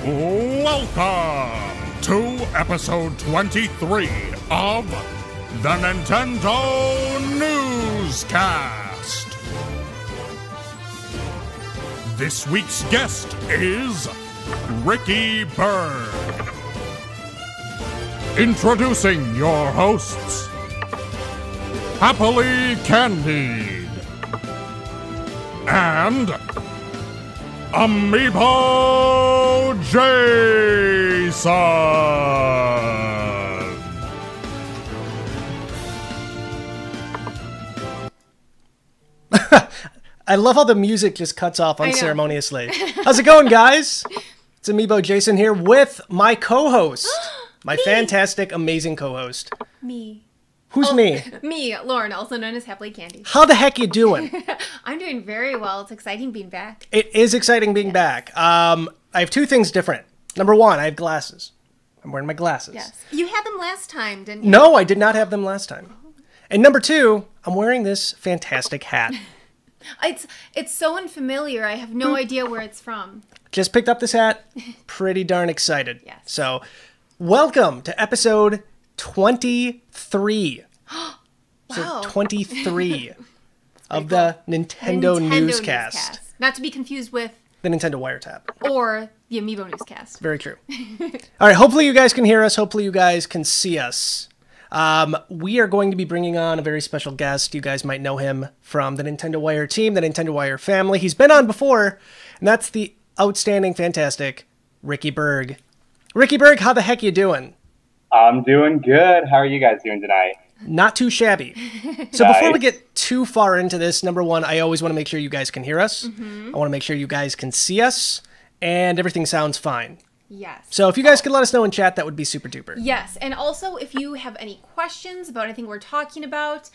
Welcome to episode 23 of the Nintendo Newscast. This week's guest is Ricky Berg. Introducing your hosts, Happily Candied and Amiibo Jason. I love how the music just cuts off unceremoniously. How's it going, guys? It's Amiibo Jason here with my co-host. My fantastic, amazing co-host. Me. Who's me? Me, Lauren, also known as Happily Candied. How the heck you doing? I'm doing very well. It's exciting being back. It is exciting being back. I have two things different. Number one, I have glasses. I'm wearing my glasses. Yes. You had them last time, didn't you? No, I did not have them last time. And number two, I'm wearing this fantastic hat. It's so unfamiliar. I have no idea where it's from. Just picked up this hat. Pretty darn excited. Yes. So, welcome to episode 23. Wow. So 23 of the Nintendo Newscast. Not to be confused with The Nintendo Wiretap. or the Amiibo Newscast. Very true. All right, hopefully you guys can hear us. Hopefully you guys can see us. We are going to be bringing on a very special guest. You guys might know him from the Nintendo Wire team, the Nintendo Wire family. He's been on before, and that's the outstanding, fantastic Ricky Berg. Ricky Berg, how the heck you doing? I'm doing good. How are you guys doing tonight? Not too shabby. So before we get too far into this, number one, I always want to make sure you guys can hear us. I want to make sure you guys can see us, and everything sounds fine. Yes. So if you guys could let us know in chat, that would be super duper. Yes, and also if you have any questions about anything we're talking about,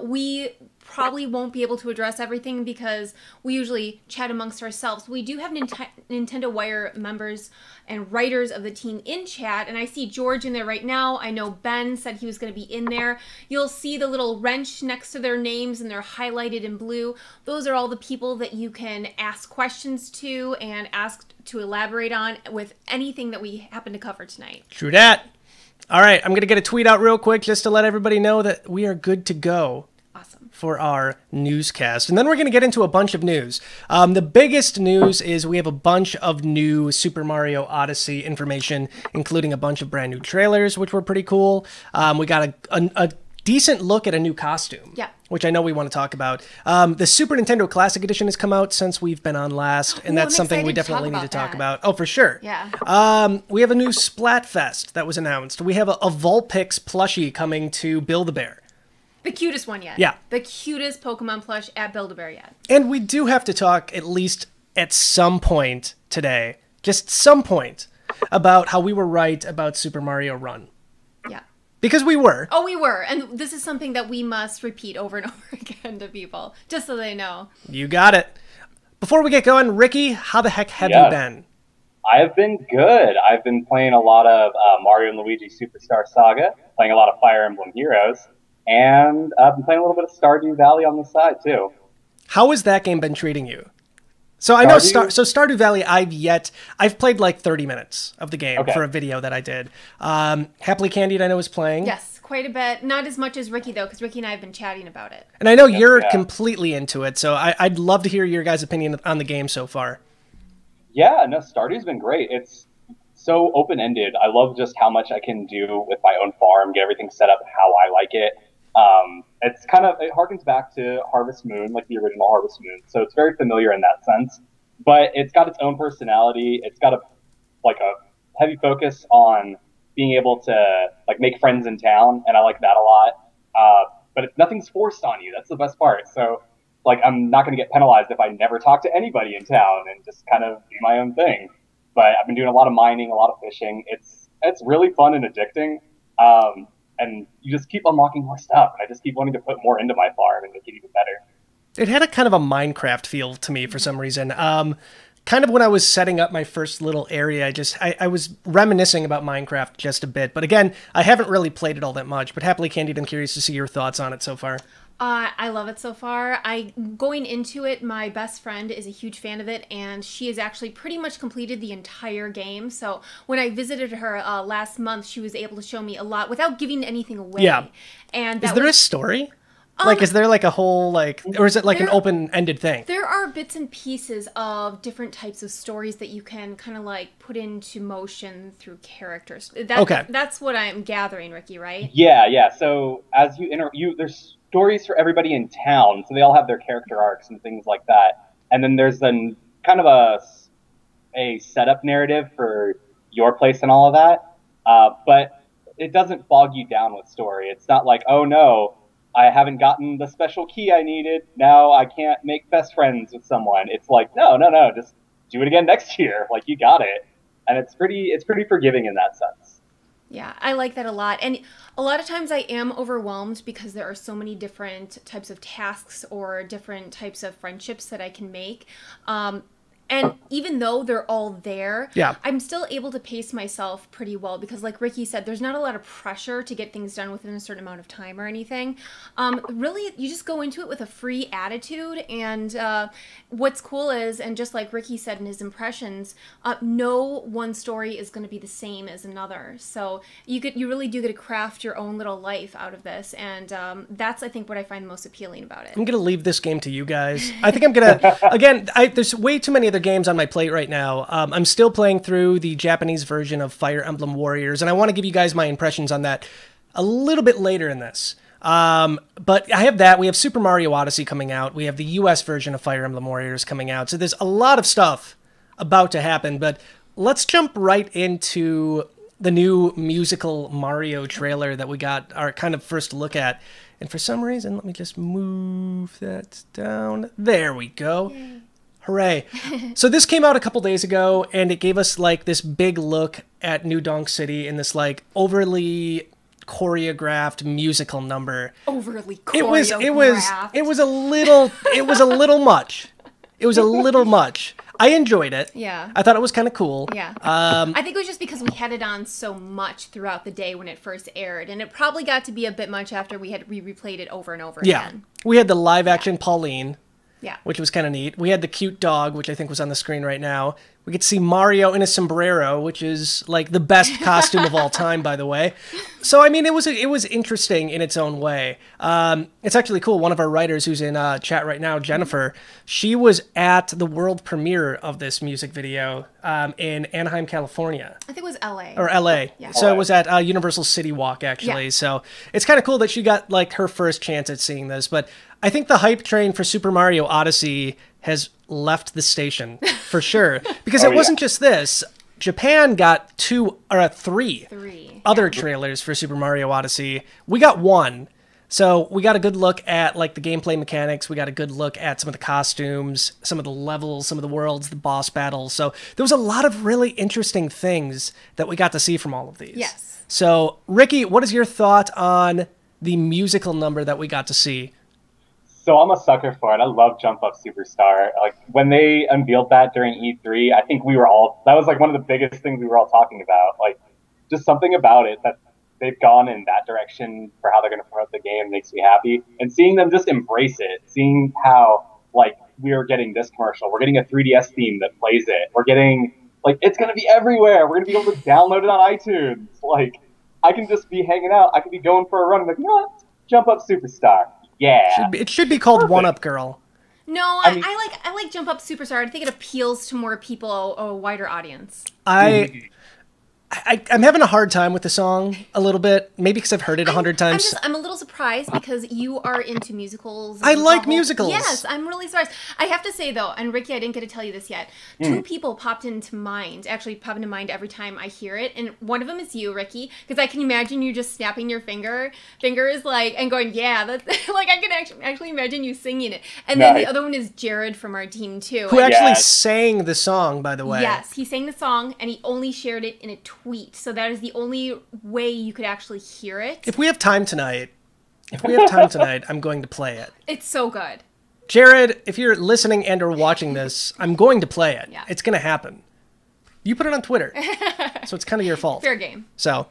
we probably won't be able to address everything because we usually chat amongst ourselves. We do have Nintendo Wire members and writers of the team in chat, and I see George in there right now. I know Ben said he was going to be in there. You'll see the little wrench next to their names, and they're highlighted in blue. Those are all the people that you can ask questions to and ask to elaborate on with anything that we happen to cover tonight. True that. All right, I'm going to get a tweet out real quick just to let everybody know that we are good to go. Awesome. For our newscast. And then we're going to get into a bunch of news. The biggest news is we have a bunch of new Super Mario Odyssey information, including a bunch of brand new trailers, which were pretty cool. We got a decent look at a new costume, which I know we want to talk about. The Super Nintendo Classic Edition has come out since we've been on last, and that's something we definitely need to talk about. Oh, for sure. Yeah. We have a new Splatfest that was announced. We have a Vulpix plushie coming to Build-A-Bear. The cutest one yet. Yeah. The cutest Pokemon plush at Build-A-Bear yet. And we do have to talk, at least at some point today, just some point, about how we were right about Super Mario Run. Yeah. Because we were. Oh, we were. And this is something that we must repeat over and over again to people, just so they know. You got it. Before we get going, Ricky, how the heck have you been? I have been good. I've been playing a lot of Mario and Luigi Superstar Saga, playing a lot of Fire Emblem Heroes. And I've been playing a little bit of Stardew Valley on the side, too. How has that game been treating you? So I know Stardew Valley, I've played like 30 minutes of the game for a video that I did. Happily Candied, I know, is playing. Yes, quite a bit. Not as much as Ricky, though, because Ricky and I have been chatting about it. And I know you're completely into it, so I'd love to hear your guys' opinion on the game so far. Yeah, no, Stardew's been great. It's so open-ended. I love just how much I can do with my own farm, get everything set up how I like it. It harkens back to Harvest Moon, like the original Harvest Moon. So it's very familiar in that sense, but it's got its own personality. It's got a heavy focus on being able to make friends in town. And I like that a lot. But nothing's forced on you. That's the best part. So I'm not going to get penalized if I never talk to anybody in town and just kind of do my own thing. But I've been doing a lot of mining, a lot of fishing. It's really fun and addicting. And you just keep unlocking more stuff. And I just keep wanting to put more into my farm and make it even better. It had a kind of a Minecraft feel to me for some reason. Kind of when I was setting up my first little area, I was reminiscing about Minecraft just a bit. But again, I haven't really played it all that much. But Happily Candied, I'm curious to see your thoughts on it so far. I love it so far. Going into it, my best friend is a huge fan of it, and she has actually pretty much completed the entire game. So when I visited her last month, she was able to show me a lot without giving anything away. Yeah. And Is there a story? Like, is there like a whole, like, or is it like an open-ended thing? There are bits and pieces of different types of stories that you can kind of like put into motion through characters. Okay. That's what I'm gathering, Ricky, right? Yeah. So as there's stories for everybody in town, so they all have their character arcs and things like that. And then there's then kind of a setup narrative for your place and all of that. But it doesn't bog you down with story. It's not like, oh no, I haven't gotten the special key I needed. Now I can't make best friends with someone. It's like, no, just do it again next year. Like, you got it. And it's pretty forgiving in that sense. Yeah, I like that a lot. And a lot of times I am overwhelmed because there are so many different types of tasks or different types of friendships that I can make. And even though they're all there, I'm still able to pace myself pretty well because, like Ricky said, there's not a lot of pressure to get things done within a certain amount of time or anything. Really, you just go into it with a free attitude. And what's cool is, and just like Ricky said in his impressions, no one story is going to be the same as another. So you really do get to craft your own little life out of this. And that's, I think, what I find most appealing about it. I'm going to leave this game to you guys. I think I'm going to, again, there's way too many other games on my plate right now. I'm still playing through the Japanese version of Fire Emblem Warriors, and I want to give you guys my impressions on that a little bit later in this. But I have that. We have Super Mario Odyssey coming out. We have the US version of Fire Emblem Warriors coming out. So there's a lot of stuff about to happen, but let's jump right into the new musical Mario trailer that we got our kind of first look at. And for some reason, let me just move that down. There we go. Yay. Hooray. So this came out a couple days ago, and it gave us like this big look at New Donk City in this like overly choreographed musical number. Overly choreographed. It was a little much. It was a little much. I enjoed it. Yeah. I thought it was kind of cool. Yeah. I think it was just because we had it on so much throughout the day when it first aired, and it probably got to be a bit much after we replayed it over and over again. We had the live action Pauline. Yeah. Which was kind of neat. We had the cute dog, which I think was on the screen right now. We could see Mario in a sombrero, which is like the best costume of all time, by the way. So, I mean, it was interesting in its own way. It's actually cool. One of our writers who's in chat right now, Jennifer, she was at the world premiere of this music video in Anaheim, California. I think it was LA. Or LA. Yeah. So it was at Universal City Walk, actually. Yeah. So it's kind of cool that she got like her first chance at seeing this. But I think the hype train for Super Mario Odyssey has left the station for sure, because it wasn't just this. Japan got three other trailers for Super Mario Odyssey. We got one. So we got a good look at like the gameplay mechanics. We got a good look at some of the costumes, some of the levels, some of the worlds, the boss battles. So there was a lot of really interesting things that we got to see from all of these. Yes. So Ricky, what is your thought on the musical number that we got to see? So I'm a sucker for it. I love Jump Up Superstar. Like, when they unveiled that during E3, I think that was like one of the biggest things we were all talking about. Like, just something about it that they've gone in that direction for how they're going to promote the game makes me happy. And seeing them just embrace it, seeing how, like, we are getting this commercial. We're getting a 3DS theme that plays it. We're getting, like, it's going to be everywhere. We're going to be able to download it on iTunes. Like, I can just be hanging out. I could be going for a run. I'm like, you know what? Jump Up Superstar. Yeah. It should be called One Up Girl. No, I like Jump Up Superstar. I think it appeals to more people, a wider audience. I'm having a hard time with the song a little bit, maybe because I've heard it 100 times. I'm a little surprised because you are into musicals. I like musicals. Yes, I'm really surprised. I have to say, though, and Ricky, I didn't get to tell you this yet, two people popped into mind every time I hear it, and one of them is you, Ricky, because I can imagine you just snapping your fingers, like, and going, yeah, that's, like, I can actually imagine you singing it. And then the other one is Jared from our team, too. Who actually sang the song, by the way. Yes, he sang the song, and he only shared it in a tweet. So that is the only way you could actually hear it. If we have time tonight, I'm going to play it. It's so good. Jared, if you're listening and or watching this, I'm going to play it. Yeah. It's going to happen. You put it on Twitter. So it's kind of your fault. Fair game. So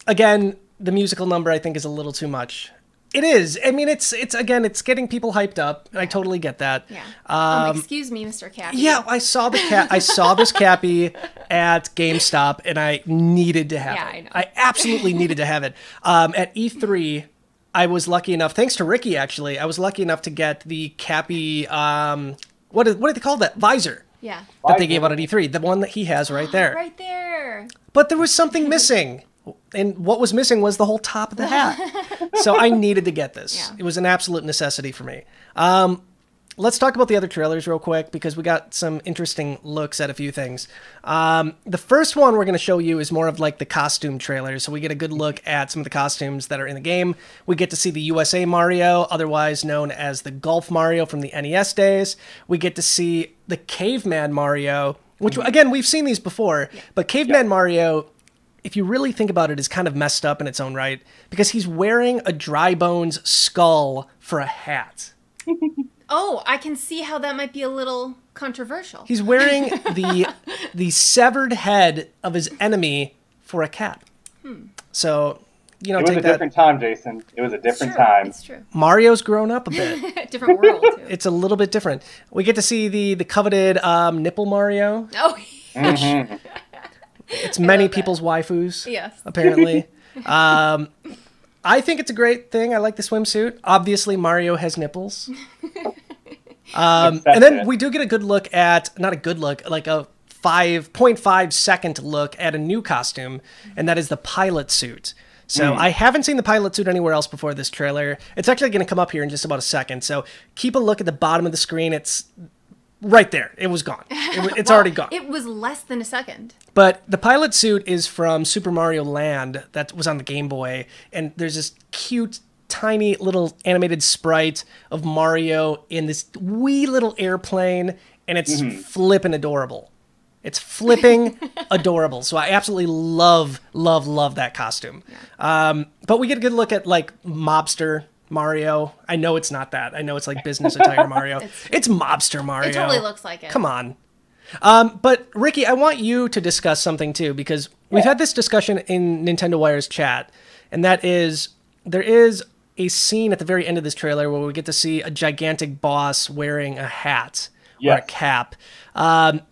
again, the musical number I think is a little too much. It is. I mean, it's again, it's getting people hyped up. I totally get that. Yeah. Excuse me, Mr. Cappy. Yeah, I saw I saw this Cappy at GameStop, and I needed to have it. I know. I absolutely needed to have it. At E3, I was lucky enough, thanks to Ricky, actually, I was lucky enough to get the Cappy, what do they call that? Visor. Yeah. That they gave out at E3, the one that he has right there. Right there. But there was something missing. And what was missing was the whole top of the hat. So I needed to get this. Yeah. It was an absolute necessity for me. Let's talk about the other trailers real quick, because we got some interesting looks at a few things. The first one we're going to show you is more of like the costume trailer. So we get a good look at some of the costumes that are in the game. We get to see the USA Mario, otherwise known as the Golf Mario from the NES days. We get to see the Caveman Mario, which, again, we've seen these before. But Caveman Mario, if you really think about it, is kind of messed up in its own right, because he's wearing a Dry Bones skull for a hat. Oh, I can see how that might be a little controversial. He's wearing the severed head of his enemy for a cap. So, you know, it was a different time, Jason. It was a different time. It's true. Mario's grown up a bit. Different world, too. It's a little bit different. We get to see the coveted nipple Mario. Oh, Mm-hmm. It's many people's waifus, yes. apparently. I think it's a great thing. I like the swimsuit. Obviously, Mario has nipples. And then we do get a good look at, not a good look, like a 5.5 second look at a new costume, and that is the pilot suit. So I haven't seen the pilot suit anywhere else before this trailer. It's actually going to come up here in just about a second. So keep a look at the bottom of the screen. It's right there. It was gone. It's already gone. It was less than a second. But the pilot suit is from Super Mario Land that was on the Game Boy. And there's this cute, tiny little animated sprite of Mario in this wee little airplane. And it's flippin' adorable. It's flipping adorable. So I absolutely love that costume. Yeah. But we get a good look at, like, mobster Mario. I know it's not that. I know it's like business attire Mario. It's mobster Mario. It totally looks like it. Come on. But Ricky, I want you to discuss something too, because we've had this discussion in Nintendo Wire's chat, and that is there is a scene at the very end of this trailer where we get to see a gigantic boss wearing a hat or a cap.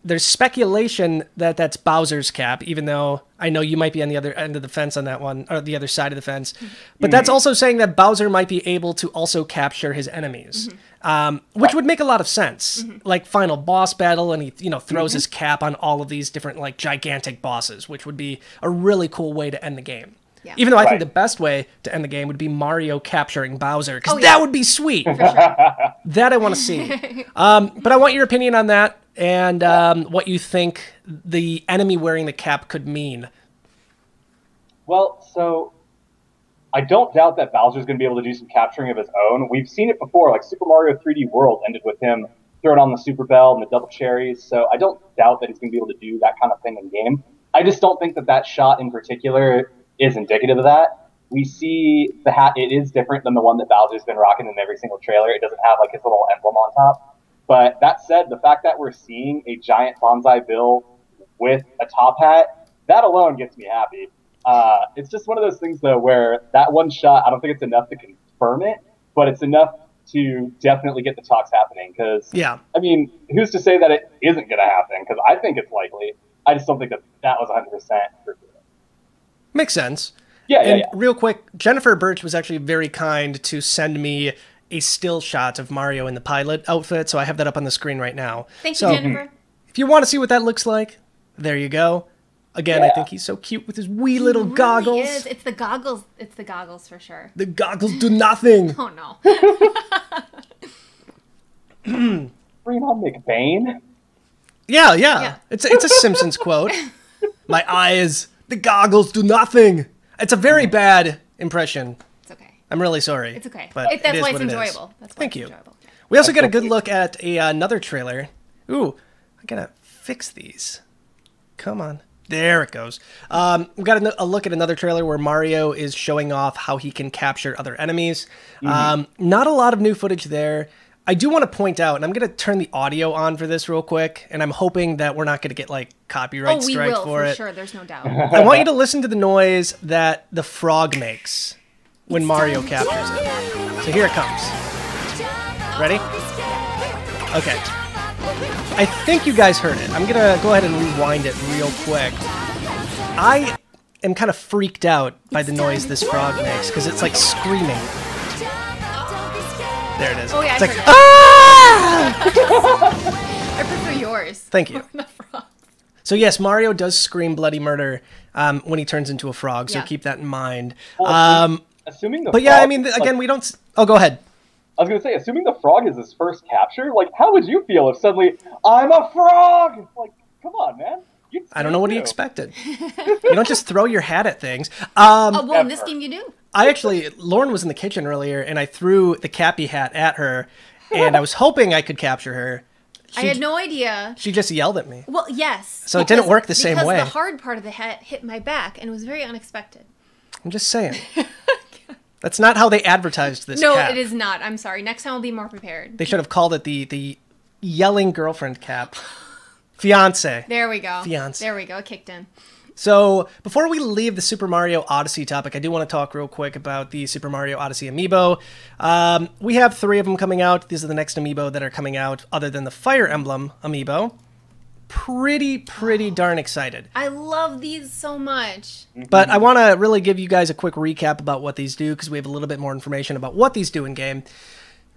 There's speculation that that's Bowser's cap, even though I know you might be on the other end of the fence on that one, or the other side of the fence. But that's also saying that Bowser might be able to also capture his enemies, which would make a lot of sense. Like final boss battle, and he throws his cap on all of these different like gigantic bosses, which would be a really cool way to end the game. Yeah. Even though I think the best way to end the game would be Mario capturing Bowser, because that would be sweet. For sure. That I want to see. But I want your opinion on that, and what you think the enemy wearing the cap could mean. Well, so I don't doubt that Bowser's going to be able to do some capturing of his own. We've seen it before, like Super Mario 3D World ended with him throwing on the Super Bell and the double cherries, so I don't doubt that he's going to be able to do that kind of thing in game. I just don't think that that shot in particular is indicative of that. We see the hat, it is different than the one that Bowser's been rocking in every single trailer. It doesn't have like his little emblem on top. But that said, the fact that we're seeing a giant bonsai bill with a top hat, that alone gets me happy. It's just one of those things, though, where that one shot, I don't think it's enough to confirm it, but it's enough to definitely get the talks happening. Because, I mean, who's to say that it isn't going to happen? Because I think it's likely. I just don't think that that was 100% for sure. Makes sense. Yeah. Real quick, Jennifer Birch was actually very kind to send me a still shot of Mario in the pilot outfit, so I have that up on the screen right now. Thank you, Jennifer. If you want to see what that looks like, there you go. Again, I think he's so cute with his wee little goggles. He is. It's the goggles. It's the goggles for sure. The goggles do nothing. Oh no. Bring on McBain. Yeah. It's a Simpsons quote. My eyes, the goggles do nothing. It's a very bad impression. It's okay. I'm really sorry. It's okay. But That's why it's enjoyable. Thank you. We also get a good look at another trailer. Ooh, I gotta fix these. Come on. There it goes. We got a look at another trailer where Mario is showing off how he can capture other enemies. Not a lot of new footage there. I do want to point out, and I'm going to turn the audio on for this real quick, and I'm hoping that we're not going to get, like, copyright strike for it. We will, for sure. There's no doubt. I want you to listen to the noise that the frog makes when Mario captures it. So here it comes. Ready? Okay. I think you guys heard it. I'm gonna go ahead and rewind it real quick. I am kind of freaked out by the noise this frog makes because it's like screaming. There it is. Oh yeah, it's I like, heard ah! I prefer yours. Thank you. The frog. So yes, Mario does scream bloody murder when he turns into a frog, so Yeah. keep that in mind. Well, assuming the But yeah, frog, I mean, again, like, we don't... Oh, go ahead. I was gonna say, assuming the frog is his first capture, like, how would you feel if suddenly I'm a frog? Like, come on, man. I don't know what he expected. You don't just throw your hat at things. Oh, well, in this game you do. Lauren was in the kitchen earlier, and I threw the Cappy hat at her, and I was hoping I could capture her. I had no idea. She just yelled at me. Well, yes. So it didn't work the same way. Because the hard part of the hat hit my back, and it was very unexpected. I'm just saying. That's not how they advertised this No, cap. it is not. I'm sorry. Next time I'll be more prepared. They should have called it the yelling girlfriend cap. Fiance. There we go. Fiance. There we go. It kicked in. So, before we leave the Super Mario Odyssey topic, I do want to talk real quick about the Super Mario Odyssey Amiibo. We have 3 of them coming out. These are the next Amiibo that are coming out, other than the Fire Emblem Amiibo. Pretty darn excited. I love these so much. But I want to really give you guys a quick recap about what these do, because we have a little bit more information about what these do in-game.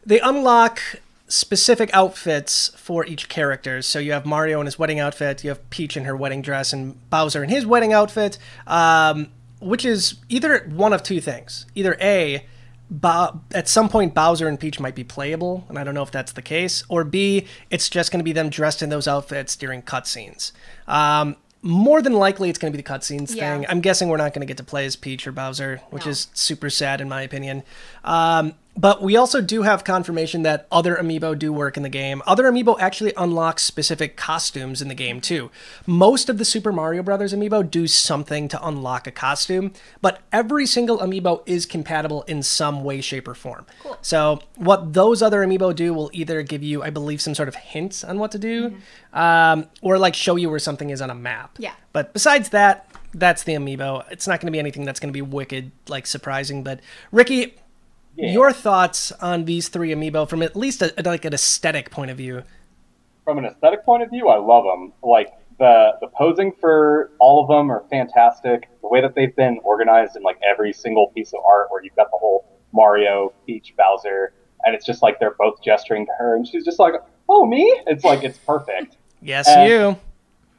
They unlock specific outfits for each character. So you have Mario in his wedding outfit, you have Peach in her wedding dress, and Bowser in his wedding outfit, which is either one of 2 things. Either A, at some point Bowser and Peach might be playable, and I don't know if that's the case, or B, it's just going to be them dressed in those outfits during cutscenes. More than likely, it's going to be the cutscenes thing. I'm guessing we're not going to get to play as Peach or Bowser, which is super sad in my opinion. But we also do have confirmation that other Amiibo do work in the game. Other Amiibo actually unlock specific costumes in the game too. Most of the Super Mario Bros. Amiibo do something to unlock a costume, but every single Amiibo is compatible in some way, shape, or form. Cool. So what those other Amiibo do will either give you, I believe, some sort of hints on what to do, or like show you where something is on a map. Yeah. But besides that, that's the Amiibo. It's not going to be anything that's going to be wicked, like surprising. But Ricky, your thoughts on these 3 Amiibo from at least like an aesthetic point of view? From an aesthetic point of view, I love them. Like, the posing for all of them are fantastic. The way that they've been organized in, like, every single piece of art, where you've got the whole Mario, Peach, Bowser, and it's just like they're both gesturing to her, and she's just like, oh, me? It's like, it's perfect. Yes, and, you.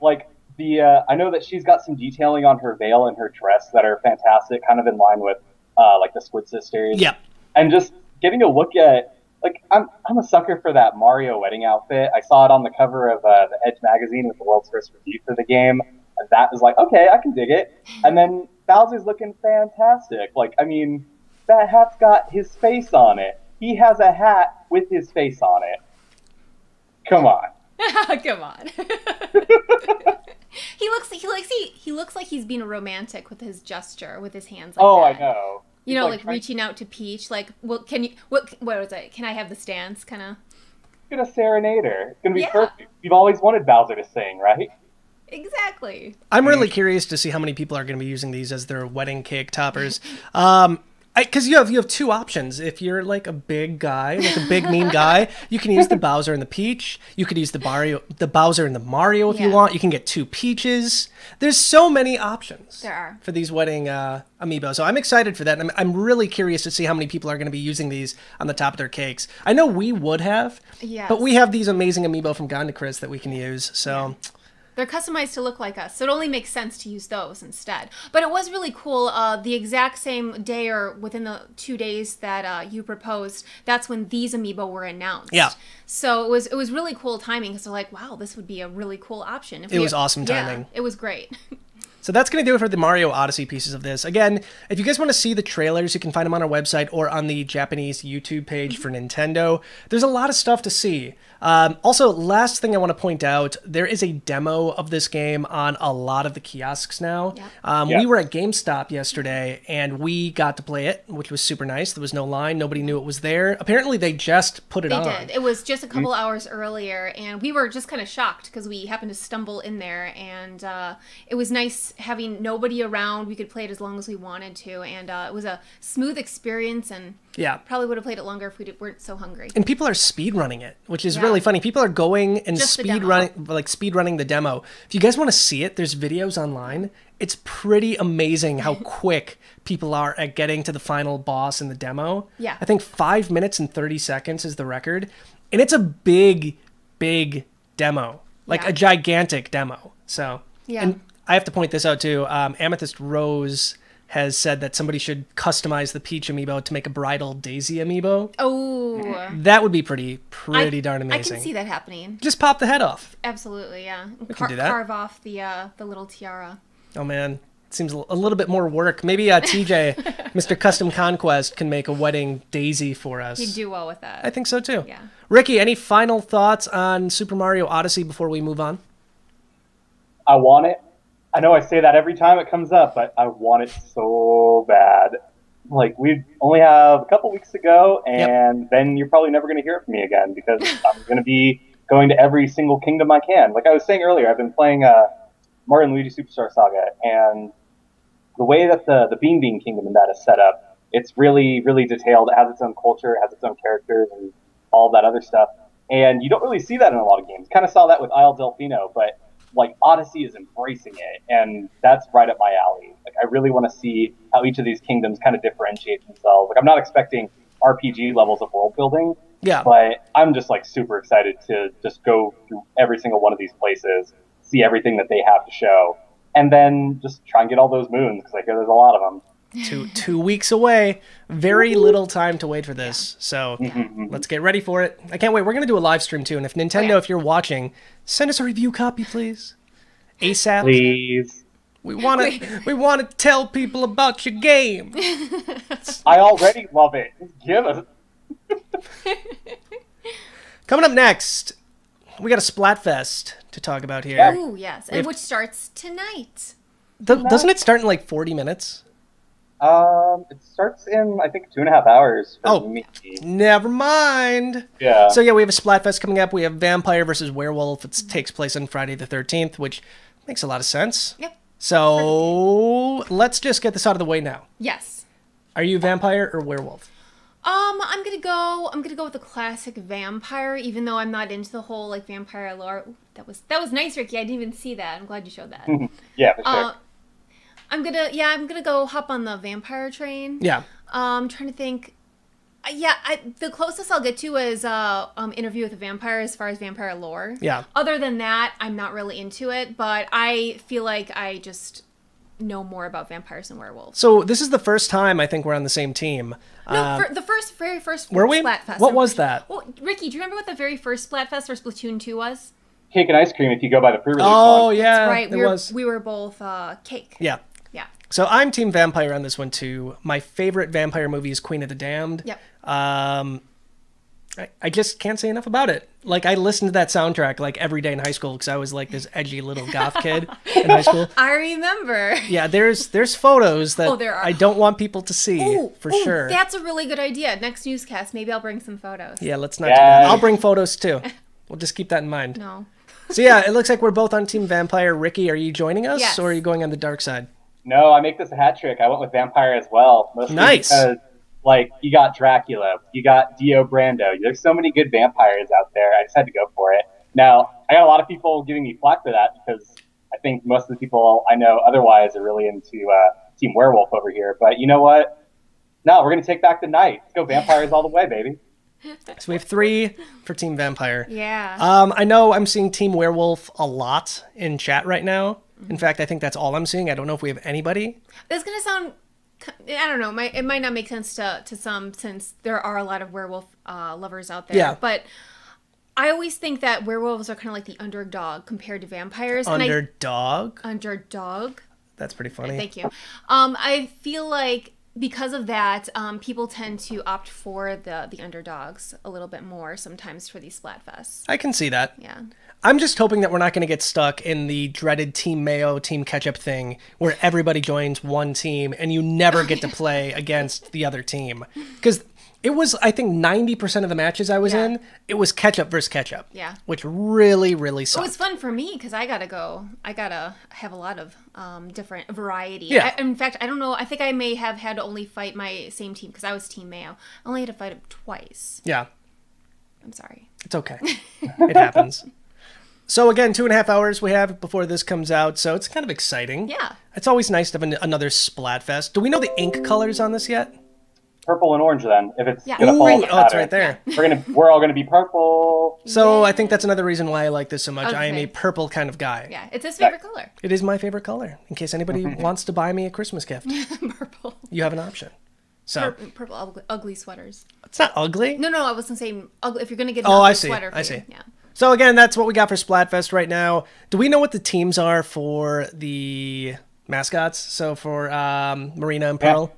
Like, I know that she's got some detailing on her veil and her dress that are fantastic, kind of in line with, like, the Squid Sisters. Yeah. And just getting a look at, like, I'm a sucker for that Mario wedding outfit. I saw it on the cover of the Edge magazine with the world's first review for the game. And that was like, okay, I can dig it. And then Bowser's looking fantastic. Like, I mean, that hat's got his face on it. He has a hat with his face on it. Come on. Come on. He looks like he's being romantic with his gesture, with his hands. Like that. I know. You know, like reaching out to Peach, like, well, can you? What was it? Can I have the stance? Kind of. Gonna serenade her. It's gonna be perfect. We've always wanted Bowser to sing, right? Exactly. I'm really curious to see how many people are going to be using these as their wedding cake toppers. Because you have 2 options. If you're like a big guy, like a big mean guy, you can use the Bowser and the Peach. You could use the Bowser and the Mario if you want. You can get 2 Peaches. There's so many options. There are. For these wedding Amiibo. So I'm excited for that. And I'm really curious to see how many people are going to be using these on the top of their cakes. I know we would have. Yes. But we have these amazing Amiibo from Gondakris that we can use. So. Yeah. They're customized to look like us, so it only makes sense to use those instead. But it was really cool. The exact same day or within the 2 days that you proposed, that's when these Amiibo were announced. Yeah. So it was really cool timing because they're like, wow, this would be a really cool option. It was awesome timing. Yeah, it was great. So that's going to do it for the Mario Odyssey pieces of this. Again, if you guys want to see the trailers, you can find them on our website or on the Japanese YouTube page for Nintendo. There's a lot of stuff to see. Also, last thing I want to point out, there is a demo of this game on a lot of the kiosks now. Yeah. We were at GameStop yesterday, and we got to play it, which was super nice. There was no line. Nobody knew it was there. Apparently, they just put it on. They did. It was just a couple hours earlier, and we were just kind of shocked because we happened to stumble in there, and it was nice having nobody around. We could play it as long as we wanted to, and it was a smooth experience, and Yeah. probably would have played it longer if we weren't so hungry. And people are speedrunning it, which is really funny. People are going and Just the demo. speedrunning the demo. If you guys want to see it, there's videos online. It's pretty amazing how quick people are at getting to the final boss in the demo. Yeah. I think 5 minutes and 30 seconds is the record. And it's a big, big demo. Like Yeah. a gigantic demo. So, Yeah. and I have to point this out too. Amethyst Rose has said that somebody should customize the Peach amiibo to make a bridal Daisy amiibo. Oh, That would be pretty darn amazing. I can see that happening. Just pop the head off. Absolutely, yeah. can do that. Carve off the little tiara. Oh man, it seems a little bit more work. Maybe TJ, Mr. Custom Conquest, can make a wedding Daisy for us. You'd do well with that. I think so too. Yeah. Ricky, any final thoughts on Super Mario Odyssey before we move on? I want it. I know I say that every time it comes up, but I want it so bad. Like, we only have a couple weeks to go, and then you're probably never going to hear from me again because I'm going to be going to every single kingdom I can. Like I was saying earlier, I've been playing Mario and Luigi Superstar Saga, and the way that the Bean Bean Kingdom in that is set up, it's really, really detailed. It has its own culture, it has its own characters, and all that other stuff. And you don't really see that in a lot of games. Kind of saw that with Isle Delfino, but like Odyssey is embracing it, and that's right up my alley. Like I really want to see how each of these kingdoms kind of differentiate themselves. Like I'm not expecting RPG levels of world building, but I'm just like super excited to just go through every single one of these places, see everything that they have to show, and then just try and get all those moons because I hear there's a lot of them. 2 weeks away. Very little time to wait for this. So let's get ready for it. I can't wait. We're going to do a live stream too. And if Nintendo, if you're watching, send us a review copy, please. ASAP. Please. We want to tell people about your game. I already love it. Just give us. Coming up next, we got a Splatfest to talk about here. Yeah. Ooh, yes, and which starts tonight. Doesn't it start in like 40 minutes? It starts in, I think, 2.5 hours for me. Never mind. Yeah. So yeah, we have a Splatfest coming up. We have Vampire versus Werewolf. It takes place on Friday the 13th, which makes a lot of sense. Yep. So let's just get this out of the way now. Yes. Are you Vampire or Werewolf? I'm gonna go with the classic Vampire, even though I'm not into the whole like vampire lore. Ooh, that was nice, Ricky. I didn't even see that. I'm glad you showed that. Yeah, for sure. I'm gonna go hop on the vampire train. Yeah. I'm trying to think. The closest I'll get to is Interview with a Vampire as far as vampire lore. Yeah. Other than that, I'm not really into it, but I feel like I just know more about vampires and werewolves. So this is the first time I think we're on the same team. No, for the very first were we? Splatfest. What was that? Well, Ricky, do you remember what the very first Splatfest for Splatoon 2 was? Cake and ice cream if you go by the pre-release Oh, one. yeah. That's right. It was. We were both Cake. Yeah. Yeah. So I'm Team Vampire on this one too. My favorite vampire movie is Queen of the Damned. Yep. I just can't say enough about it. Like, I listened to that soundtrack like every day in high school because I was like this edgy little goth kid in high school. I remember. Yeah, there's photos that there are. I don't want people to see for sure. That's a really good idea. Next newscast, maybe I'll bring some photos. Yeah, let's not do that. I'll bring photos too. We'll just keep that in mind. No. So yeah, it looks like we're both on Team Vampire. Ricky, are you joining us Yes. or are you going on the dark side? No, I make this a hat trick. I went with vampire as well. Mostly Nice. Because, like, you got Dracula, you got Dio Brando. There's so many good vampires out there. I just had to go for it. Now, I got a lot of people giving me flack for that because I think most of the people I know otherwise are really into Team Werewolf over here. But you know what? No, we're going to take back the night. Let's go vampires all the way, baby. So we have 3 for Team Vampire. Yeah. I know I'm seeing Team Werewolf a lot in chat right now. In fact, I think that's all I'm seeing. I don't know if we have anybody. That's going to sound, I don't know, it might not make sense to some since there are a lot of werewolf lovers out there. Yeah. But I always think that werewolves are kind of like the underdog compared to vampires. Underdog? Underdog. That's pretty funny. Thank you. I feel like because of that, people tend to opt for the underdogs a little bit more sometimes for these Splatfests. I can see that. Yeah. I'm just hoping that we're not going to get stuck in the dreaded Team Mayo, Team Ketchup thing where everybody joins one team and you never get to play against the other team. Because It was, I think, 90% of the matches I was in, it was ketchup versus ketchup. Yeah. Which really, really sucked. It was fun for me because I gotta have a lot of different variety. Yeah. In fact, I don't know. I think I may have had to only fight my same team because I was Team Mayo. I only had to fight him twice. Yeah. I'm sorry. It's okay. It happens. So again, 2.5 hours we have before this comes out, so it's kind of exciting. Yeah. It's always nice to have another Splatfest. Do we know the ink colors on this yet? Purple and orange then, if it's Yeah. gonna follow the Oh, it's pattern. right there. We're all gonna be purple. So I think that's another reason why I like this so much. I am Okay. a purple kind of guy. Yeah, it's his favorite color. It is my favorite color. In case anybody wants to buy me a Christmas gift, Purple. you have an option. So Purple ugly sweaters. it's not ugly. No, I wasn't saying ugly. If you're gonna get an Oh, ugly I see. sweater, for I you. see. Yeah. So again, that's what we got for Splatfest right now. Do we know what the teams are for the mascots? So for Marina and Pearl.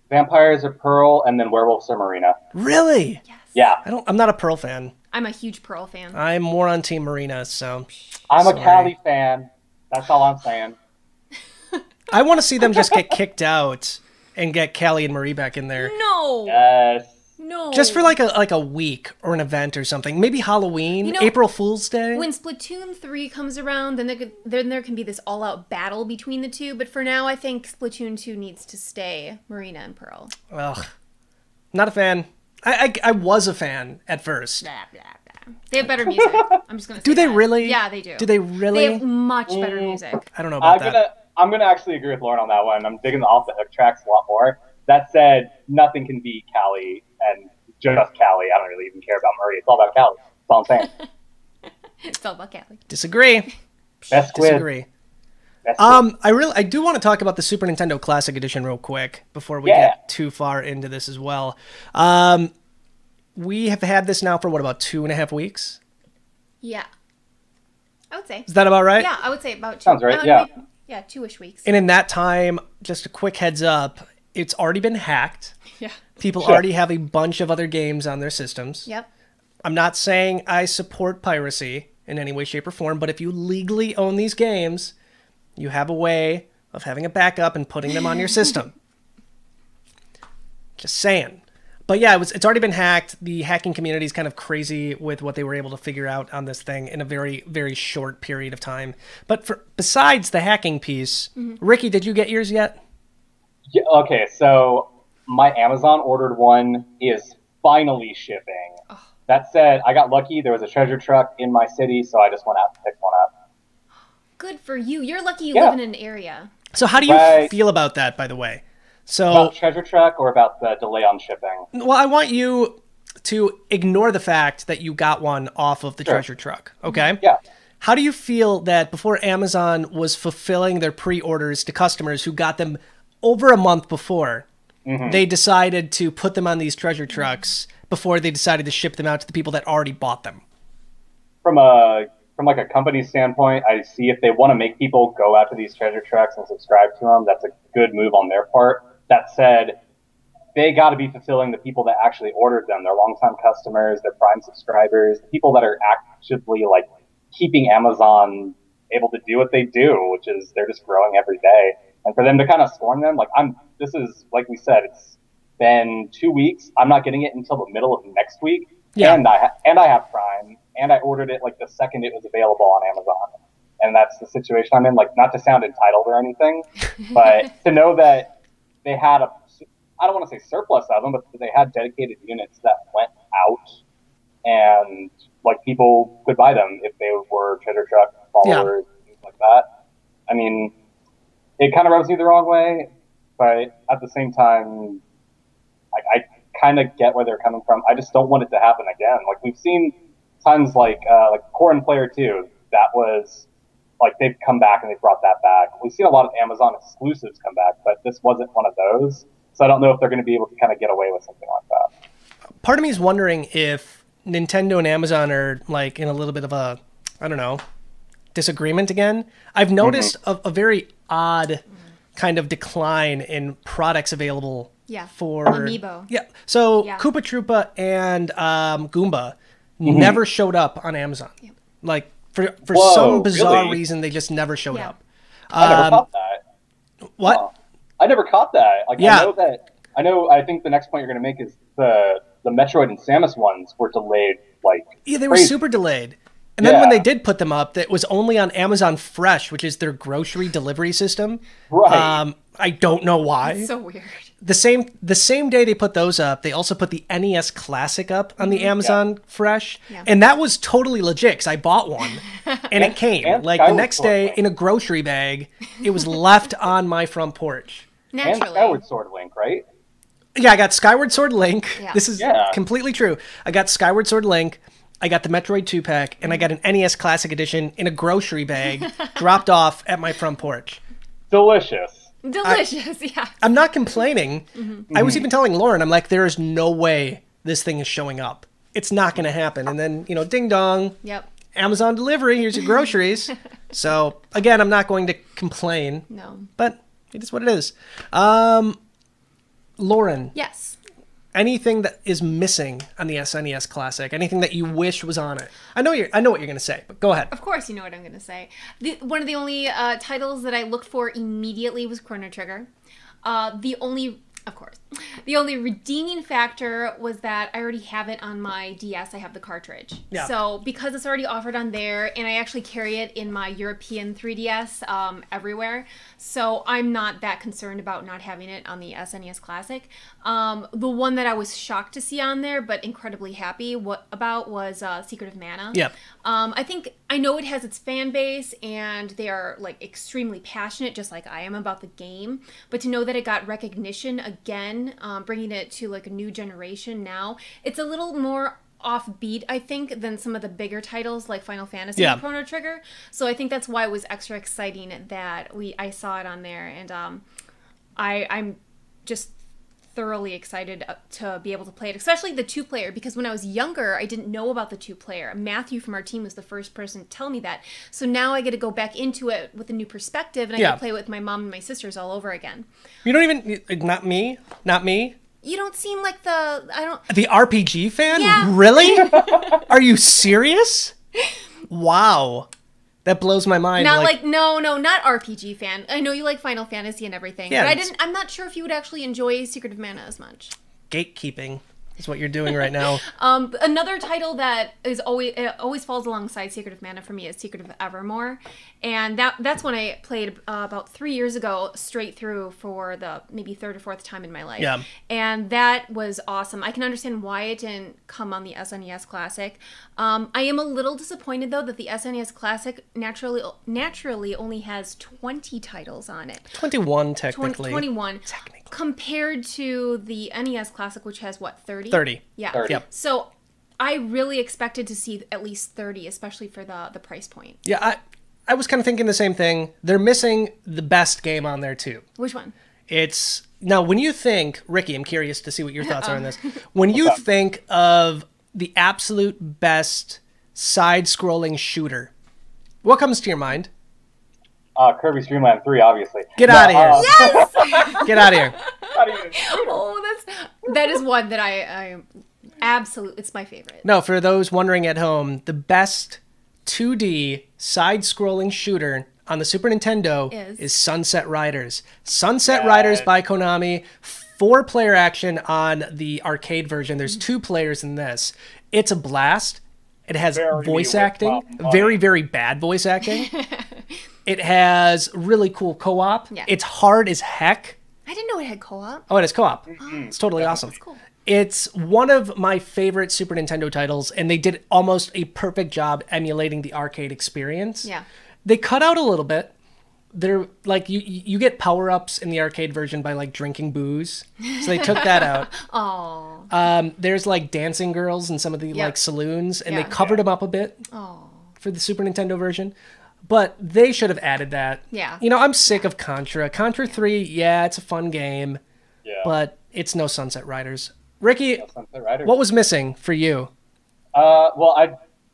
Vampires are Pearl, and then werewolves are Marina. Really? Yes. Yeah, I'm not a Pearl fan. I'm a huge Pearl fan. I'm more on Team Marina. So I'm sorry. a Callie fan. That's all I'm saying. I want to see them just get kicked out and get Callie and Marie back in there. No. Yes. No. Just for like a week or an event or something. Maybe Halloween, You know, April Fool's Day. When Splatoon 3 comes around, then there can be this all-out battle between the two. But for now, I think Splatoon 2 needs to stay Marina and Pearl. Ugh. Not a fan. I was a fan at first. Blah, blah, blah. They have better music. I'm just gonna say Do they that. really? Yeah, they do. Do they really? They have much better music. I don't know about that. I'm gonna actually agree with Lauren on that one. I'm digging the off the hook tracks a lot more. That said, nothing can beat Callie and just Callie. I don't really even care about Marie. It's all about Callie. That's all I'm saying. It's all about Callie. Disagree. Best squid. Disagree. Best squid. I do want to talk about the Super Nintendo Classic Edition real quick before we Yeah. get too far into this as well. We have had this now for what, about 2.5 weeks? Yeah. I would say. Is that about right? Yeah, I would say about 2. Sounds right, yeah. Maybe, yeah, 2-ish weeks. And in that time, just a quick heads up, it's already been hacked. Yeah. People already have a bunch of other games on their systems. Yep. I'm not saying I support piracy in any way, shape, or form, but if you legally own these games, you have a way of having a backup and putting them on your system. Just saying. But yeah, it's already been hacked. The hacking community is kind of crazy with what they were able to figure out on this thing in a very, very short period of time. But besides the hacking piece, Ricky, did you get yours yet? Yeah, okay, so my Amazon ordered one is finally shipping. That said, I got lucky. There was a treasure truck in my city, so I just went out and picked one up. Good for you. You're lucky you Yeah. live in an area. So how do you Right. feel about that, by the way? So, About treasure truck or about the delay on shipping? well, I want you to ignore the fact that you got one off of the Sure. treasure truck, okay? Yeah. How do you feel that before Amazon was fulfilling their pre-orders to customers who got them over a month before, they decided to put them on these treasure trucks before they decided to ship them out to the people that already bought them? From like a company standpoint, I see if they want to make people go out to these treasure trucks and subscribe to them, that's a good move on their part. That said, they got to be fulfilling the people that actually ordered them. They're longtime customers, they're Prime subscribers, the people that are actively like keeping Amazon able to do what they do, which is they're just growing every day. And for them to kind of scorn them, this is like we said, it's been 2 weeks. I'm not getting it until the middle of next week. Yeah. And I have Prime, and I ordered it like the second it was available on Amazon. And that's the situation I'm in. Like, not to sound entitled or anything, but to know that they had I don't want to say surplus of them, but they had dedicated units that went out, and like people could buy them if they were treasure truck followers, things like that. I mean, it kind of rubs me the wrong way, but at the same time, I kind of get where they're coming from. I just don't want it to happen again. Like, we've seen times like Core Player 2, that was like they've come back and they've brought that back. We've seen a lot of Amazon exclusives come back, but this wasn't one of those. So I don't know if they're going to be able to kind of get away with something like that. Part of me is wondering if Nintendo and Amazon are like in a little bit of a, I don't know, disagreement again. I've noticed a very odd kind of decline in products available for Amiibo. Yeah. So Yeah. Koopa Troopa and Goomba never showed up on Amazon. Yep. Like for Whoa, some bizarre really? reason, they just never showed Yeah. up. I never caught that. What? Huh. I never caught that. Like, Yeah. I think the next point you're going to make is the the Metroid and Samus ones were delayed like Yeah, they were crazy. super delayed. And then when they did put them up, that was only on Amazon Fresh, which is their grocery delivery system. Right. I don't know why. So weird. The same day they put those up, they also put the NES Classic up on the Amazon Fresh. Yeah. And that was totally legit because I bought one and it came. and Like the Skyward next Sword day Link. in a grocery bag, it was left on my front porch. And Naturally. Skyward Sword Link, right? Yeah, I got Skyward Sword Link. Yeah. This is Yeah. completely true. I got Skyward Sword Link. I got the Metroid 2-pack, and I got an NES Classic Edition in a grocery bag dropped off at my front porch. Delicious. Delicious, yeah. I'm not complaining. I was even telling Lauren, I'm like, there is no way this thing is showing up. It's not going to happen. And then, ding dong, Yep. Amazon delivery, here's your groceries. So, again, I'm not going to complain, No. but it is what it is. Lauren, Yes. anything that is missing on the SNES Classic? Anything that you wish was on it? I know what you're going to say, but go ahead. Of course, you know what I'm going to say. One of the only titles that I looked for immediately was Chrono Trigger. The only redeeming factor was that I already have it on my DS. I have the cartridge. Yeah. So because it's already offered on there, and I actually carry it in my European 3DS everywhere, so I'm not that concerned about not having it on the SNES Classic. The one that I was shocked to see on there, but incredibly happy about was Secret of Mana. Yep. I know it has its fan base, and they are like extremely passionate, just like I am about the game. But to know that it got recognition again, bringing it to like a new generation now, it's a little more offbeat, I think, than some of the bigger titles like Final Fantasy and Chrono Trigger. So I think that's why it was extra exciting that I saw it on there, and I'm just thoroughly excited to be able to play it, especially the 2-player, because when I was younger, I didn't know about the 2-player. Matthew from our team was the first person to tell me that. So now I get to go back into it with a new perspective, and I get to play with my mom and my sisters all over again. You don't even, not me. You don't seem like The RPG fan? Yeah. Really? Are you serious? Wow. That blows my mind. not RPG fan. I know you like Final Fantasy and everything, Yeah, but I'm not sure if you would actually enjoy Secret of Mana as much. Gatekeeping is what you're doing right now. Another title that is always falls alongside Secret of Mana for me is Secret of Evermore, and that's when I played about 3 years ago straight through for the maybe third or fourth time in my life. Yeah. And that was awesome. I can understand why it didn't come on the SNES Classic. I am a little disappointed though that the SNES Classic naturally only has 20 titles on it. 21 technically. 21. Technically. Compared to the NES Classic, which has what, 30? 30. Yeah. 30. Yep. So I really expected to see at least 30, especially for the price point. Yeah, I was kind of thinking the same thing. They're missing the best game on there too. Which one? Now when you think, Ricky, I'm curious to see what your thoughts are on this. When you think of the absolute best side-scrolling shooter, what comes to your mind? Kirby's Dream Land 3, obviously. Get out of here. Yes! Get out of here. Not even- Oh, that is one that I absolutely, it's my favorite. No, for those wondering at home, the best 2D side-scrolling shooter on the Super Nintendo is Sunset Riders. Sunset Riders by Konami, 4-player action on the arcade version. There's 2 players in this. It's a blast. It has voice acting, very, very bad voice acting. It has really cool co-op. Yeah. It's hard as heck. I didn't know it had co-op. Oh, it is co-op. It's totally awesome. That's cool. It's one of my favorite Super Nintendo titles, and they did almost a perfect job emulating the arcade experience. Yeah. They cut out a little bit. They're like you get power-ups in the arcade version by like drinking booze. So they took that out. Oh. There's like dancing girls in some of the like saloons, and they covered them up a bit for the Super Nintendo version. But they should have added that. Yeah. I'm sick of Contra. Contra 3, it's a fun game. Yeah. But it's no Sunset Riders. Ricky, Sunset Riders. what was missing for you? Well,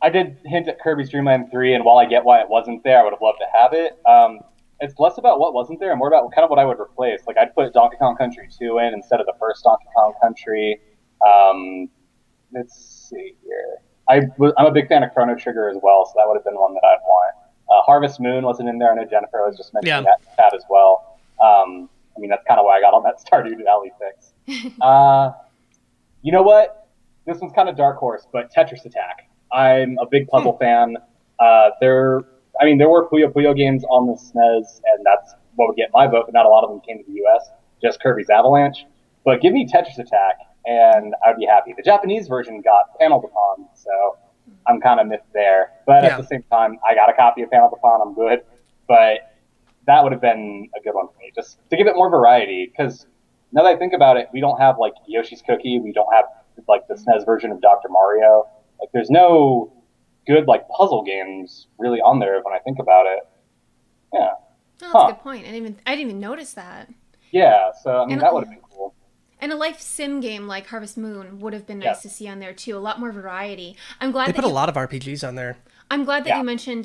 I did hint at Kirby's Dream Land 3, and while I get why it wasn't there, I would have loved to have it. It's less about what wasn't there and more about kind of what I would replace. Like, I'd put Donkey Kong Country 2 in instead of the first Donkey Kong Country. Let's see here. I'm a big fan of Chrono Trigger as well, so that would have been one that I'd want. Harvest Moon wasn't in there. I know Jennifer was just mentioning that as well. I mean, that's kind of why I got on that Stardew Valley fix. You know what? this one's kind of dark horse, but Tetris Attack. I'm a big puzzle fan. There were Puyo Puyo games on the SNES, and that's what would get my vote, but not a lot of them came to the US, just Kirby's Avalanche. But give me Tetris Attack, and I'd be happy. The Japanese version got paneled upon, so I'm kind of miffed there. But at the same time, I got a copy of paneled upon, I'm good. But that would have been a good one for me, just to give it more variety, because now that I think about it, we don't have, like, Yoshi's Cookie, we don't have, like, the SNES version of Dr. Mario. Like, there's no good, like, puzzle games really on there when I think about it. Yeah. Oh, that's a good point. I didn't even notice that. Yeah, so, I mean, that would have been cool. And a life sim game like Harvest Moon would have been nice to see on there, too. A lot more variety. I'm glad they put a lot of RPGs on there. I'm glad that you mentioned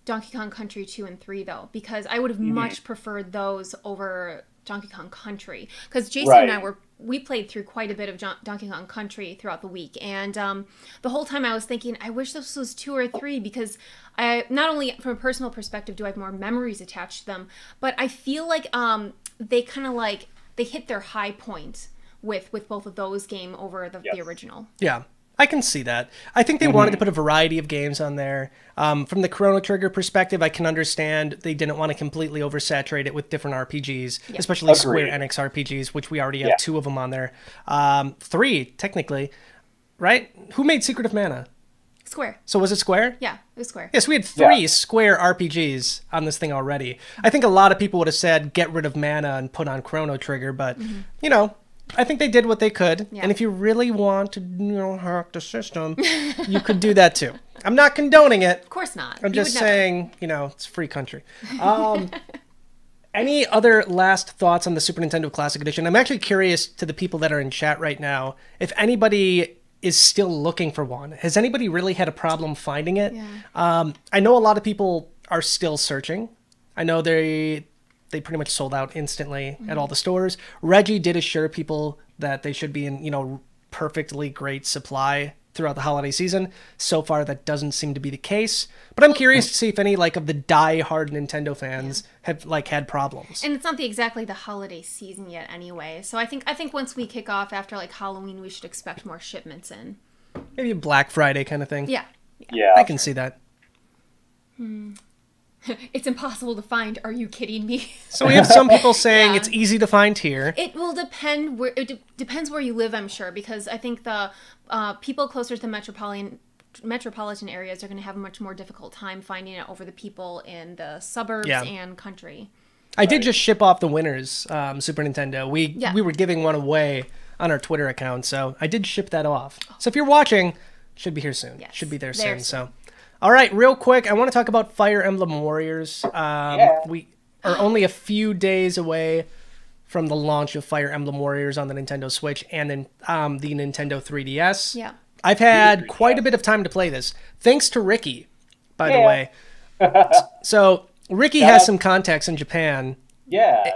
Donkey Kong Country 2 and 3, though, because I would have much preferred those over Donkey Kong Country. Because Jason and I we played through quite a bit of Donkey Kong Country throughout the week, and the whole time I was thinking, I wish this was 2 or 3, because not only from a personal perspective do I have more memories attached to them, but I feel like they kind of like, they hit their high point with both of those games over the original. Yeah. I can see that. I think they wanted to put a variety of games on there. From the Chrono Trigger perspective, I can understand they didn't want to completely oversaturate it with different RPGs, especially Square Enix RPGs, which we already have 2 of them on there. 3, technically, right? Who made Secret of Mana? Square. So was it Square? Yeah, it was Square. Yes, we had 3 Square RPGs on this thing already. I think a lot of people would have said, get rid of Mana and put on Chrono Trigger, but, you know, I think they did what they could, and if you really want to, hack the system, you could do that too. I'm not condoning it. Of course not. I'm just saying, it's a free country. Any other last thoughts on the Super Nintendo Classic Edition? I'm actually curious to the people that are in chat right now, if anybody is still looking for one. Has anybody really had a problem finding it? Yeah. I know a lot of people are still searching. I know they pretty much sold out instantly at all the stores. Reggie did assure people that they should be in, perfectly great supply throughout the holiday season. So far, that doesn't seem to be the case. But I'm curious to see if any, of the die-hard Nintendo fans have, had problems. And it's not exactly the holiday season yet anyway. So I think once we kick off after, Halloween, we should expect more shipments in. Maybe a Black Friday kind of thing. Yeah. I can see that. It's impossible to find. Are you kidding me? So we have some people saying it's easy to find here. It will depend where. Depends where you live, I'm sure, because I think the people closer to the metropolitan areas are going to have a much more difficult time finding it over the people in the suburbs and country. I did just ship off the winners, Super Nintendo. We were giving one away on our Twitter account, so I did ship that off. So if you're watching, should be here soon. Yes, should be there soon. So. All right, real quick, I want to talk about Fire Emblem Warriors. We are only a few days away from the launch of Fire Emblem Warriors on the Nintendo Switch and then the Nintendo 3DS. Yeah. I've had quite a bit of time to play this, thanks to Ricky, by the way. So Ricky has some contacts in Japan. Yeah.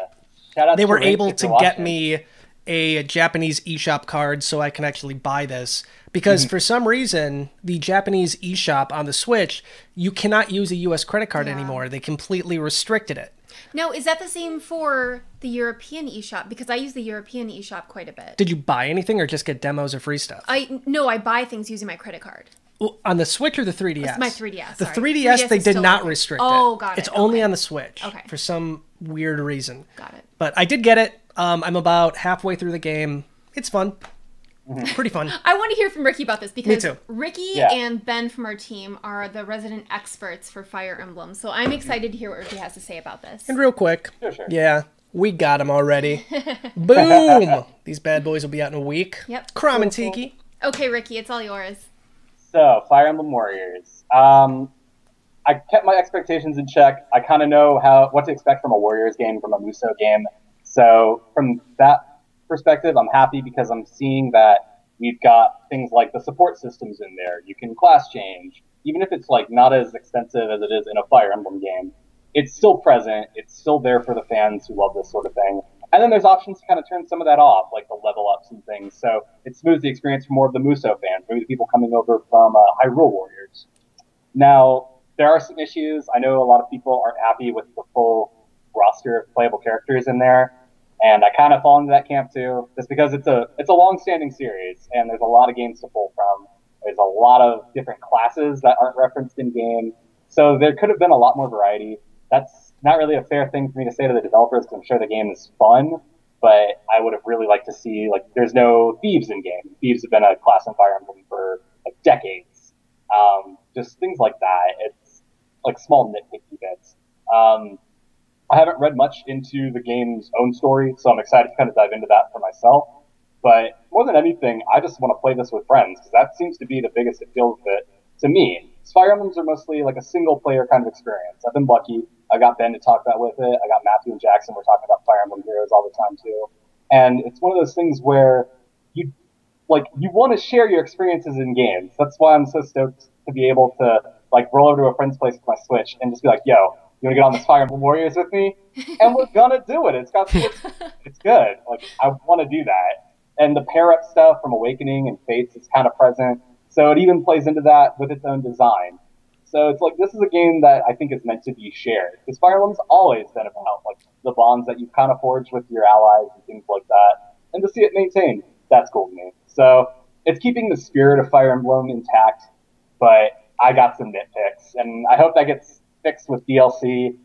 Shout out they to were Rick able if to you're get watching. me a Japanese eShop card so I can actually buy this. Because for some reason, the Japanese eShop on the Switch, you cannot use a US credit card anymore. They completely restricted it. Now, is that the same for the European eShop? Because I use the European eShop quite a bit. Did you buy anything or just get demos or free stuff? No, I buy things using my credit card. Well, on the Switch or the 3DS? It's my 3DS. The sorry. 3DS, they did not restrict it. Oh, got it. It's only on the Switch. Okay. For some weird reason. Got it. But I did get it. I'm about halfway through the game. It's fun. Pretty fun. I want to hear from Ricky about this because Me too. Ricky and Ben from our team are the resident experts for Fire Emblem. So I'm excited to hear what Ricky has to say about this. And real quick, Sure. we got them already. Boom! These bad boys will be out in a week. Yep. Crom and Tiki. Okay, Ricky, it's all yours. So, Fire Emblem Warriors. I kept my expectations in check. I kind of know what to expect from a Warriors game, from a Muso game. So, from that perspective, I'm happy because I'm seeing that we've got things like the support systems in there. You can class change, even if it's not as extensive as it is in a Fire Emblem game. It's still present. It's still there for the fans who love this sort of thing. And then there's options to kind of turn some of that off, like the level ups and things. So it smooths the experience for more of the Muso fans, maybe the people coming over from Hyrule Warriors. Now, there are some issues. I know a lot of people aren't happy with the full roster of playable characters in there. And I kind of fall into that camp too, just because it's a long-standing series, and there's a lot of games to pull from. There's a lot of different classes that aren't referenced in game, so there could have been a lot more variety. That's not really a fair thing for me to say to the developers, because I'm sure the game is fun, but I would have really liked to see, like, there's no thieves in game. Thieves have been a class in Fire Emblem for like decades. Just things like that. It's like small nitpicky bits. I haven't read much into the game's own story, so I'm excited to kind of dive into that for myself. But more than anything, I just want to play this with friends, because that seems to be the biggest appeal of it to me. Fire Emblems are mostly like a single-player kind of experience. I've been lucky. I got Ben to talk about with it. I got Matthew and Jackson. We're talking about Fire Emblem Heroes all the time, too. And it's one of those things where you want to share your experiences in games. That's why I'm so stoked to be able to like roll over to a friend's place with my Switch and just be like, yo, you want to get on this Fire Emblem Warriors with me? And we're gonna do it. It's good. Like, I want to do that. And the pair-up stuff from Awakening and Fates is kind of present. So it even plays into that with its own design. So it's like, this is a game that I think is meant to be shared. Because Fire Emblem's always been about like the bonds that you've kind of forged with your allies and things like that. And to see it maintained, that's cool to me. So it's keeping the spirit of Fire Emblem intact, but I got some nitpicks. And I hope that gets fixed with DLC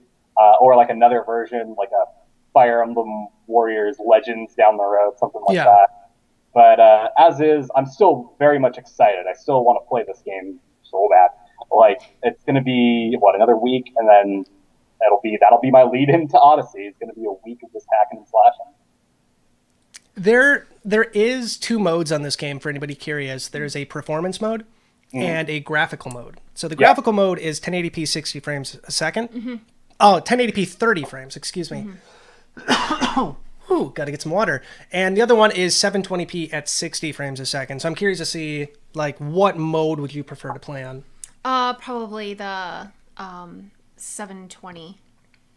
or like another version, like a Fire Emblem Warriors Legends down the road, something like that. But as is, I'm still very much excited. I still want to play this game so bad. Like, it's going to be, another week, and then that'll be my lead into Odyssey. It's going to be a week of just hacking and slashing. There is two modes on this game for anybody curious. There's a performance mode and a graphical mode. So the graphical mode is 1080p 60 frames a second. Oh, 1080p 30 frames, excuse me. Ooh, got to get some water. And the other one is 720p at 60 frames a second. So I'm curious to see, like, what mode would you prefer to play on? Probably the 720.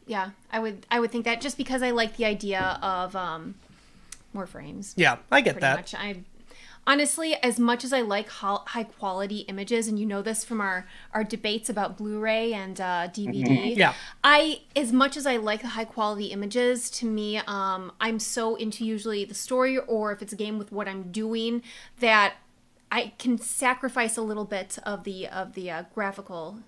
Yeah, I would think that, just because I like the idea of more frames. Yeah, I get that. Much. Honestly, as much as I like high quality images, and you know this from our debates about Blu-ray and DVD, as much as I like the high quality images, to me, I'm so into usually the story, or if it's a game with what I'm doing, that I can sacrifice a little bit of the graphical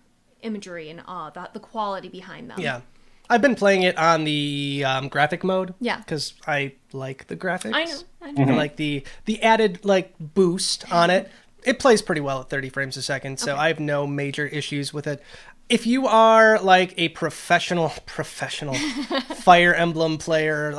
imagery and the quality behind them. Yeah. I've been playing it on the graphic mode. Yeah. Because I like the graphics. I know. I like the added like boost on it. It plays pretty well at 30 frames a second, so I have no major issues with it. If you are like a professional Fire Emblem player,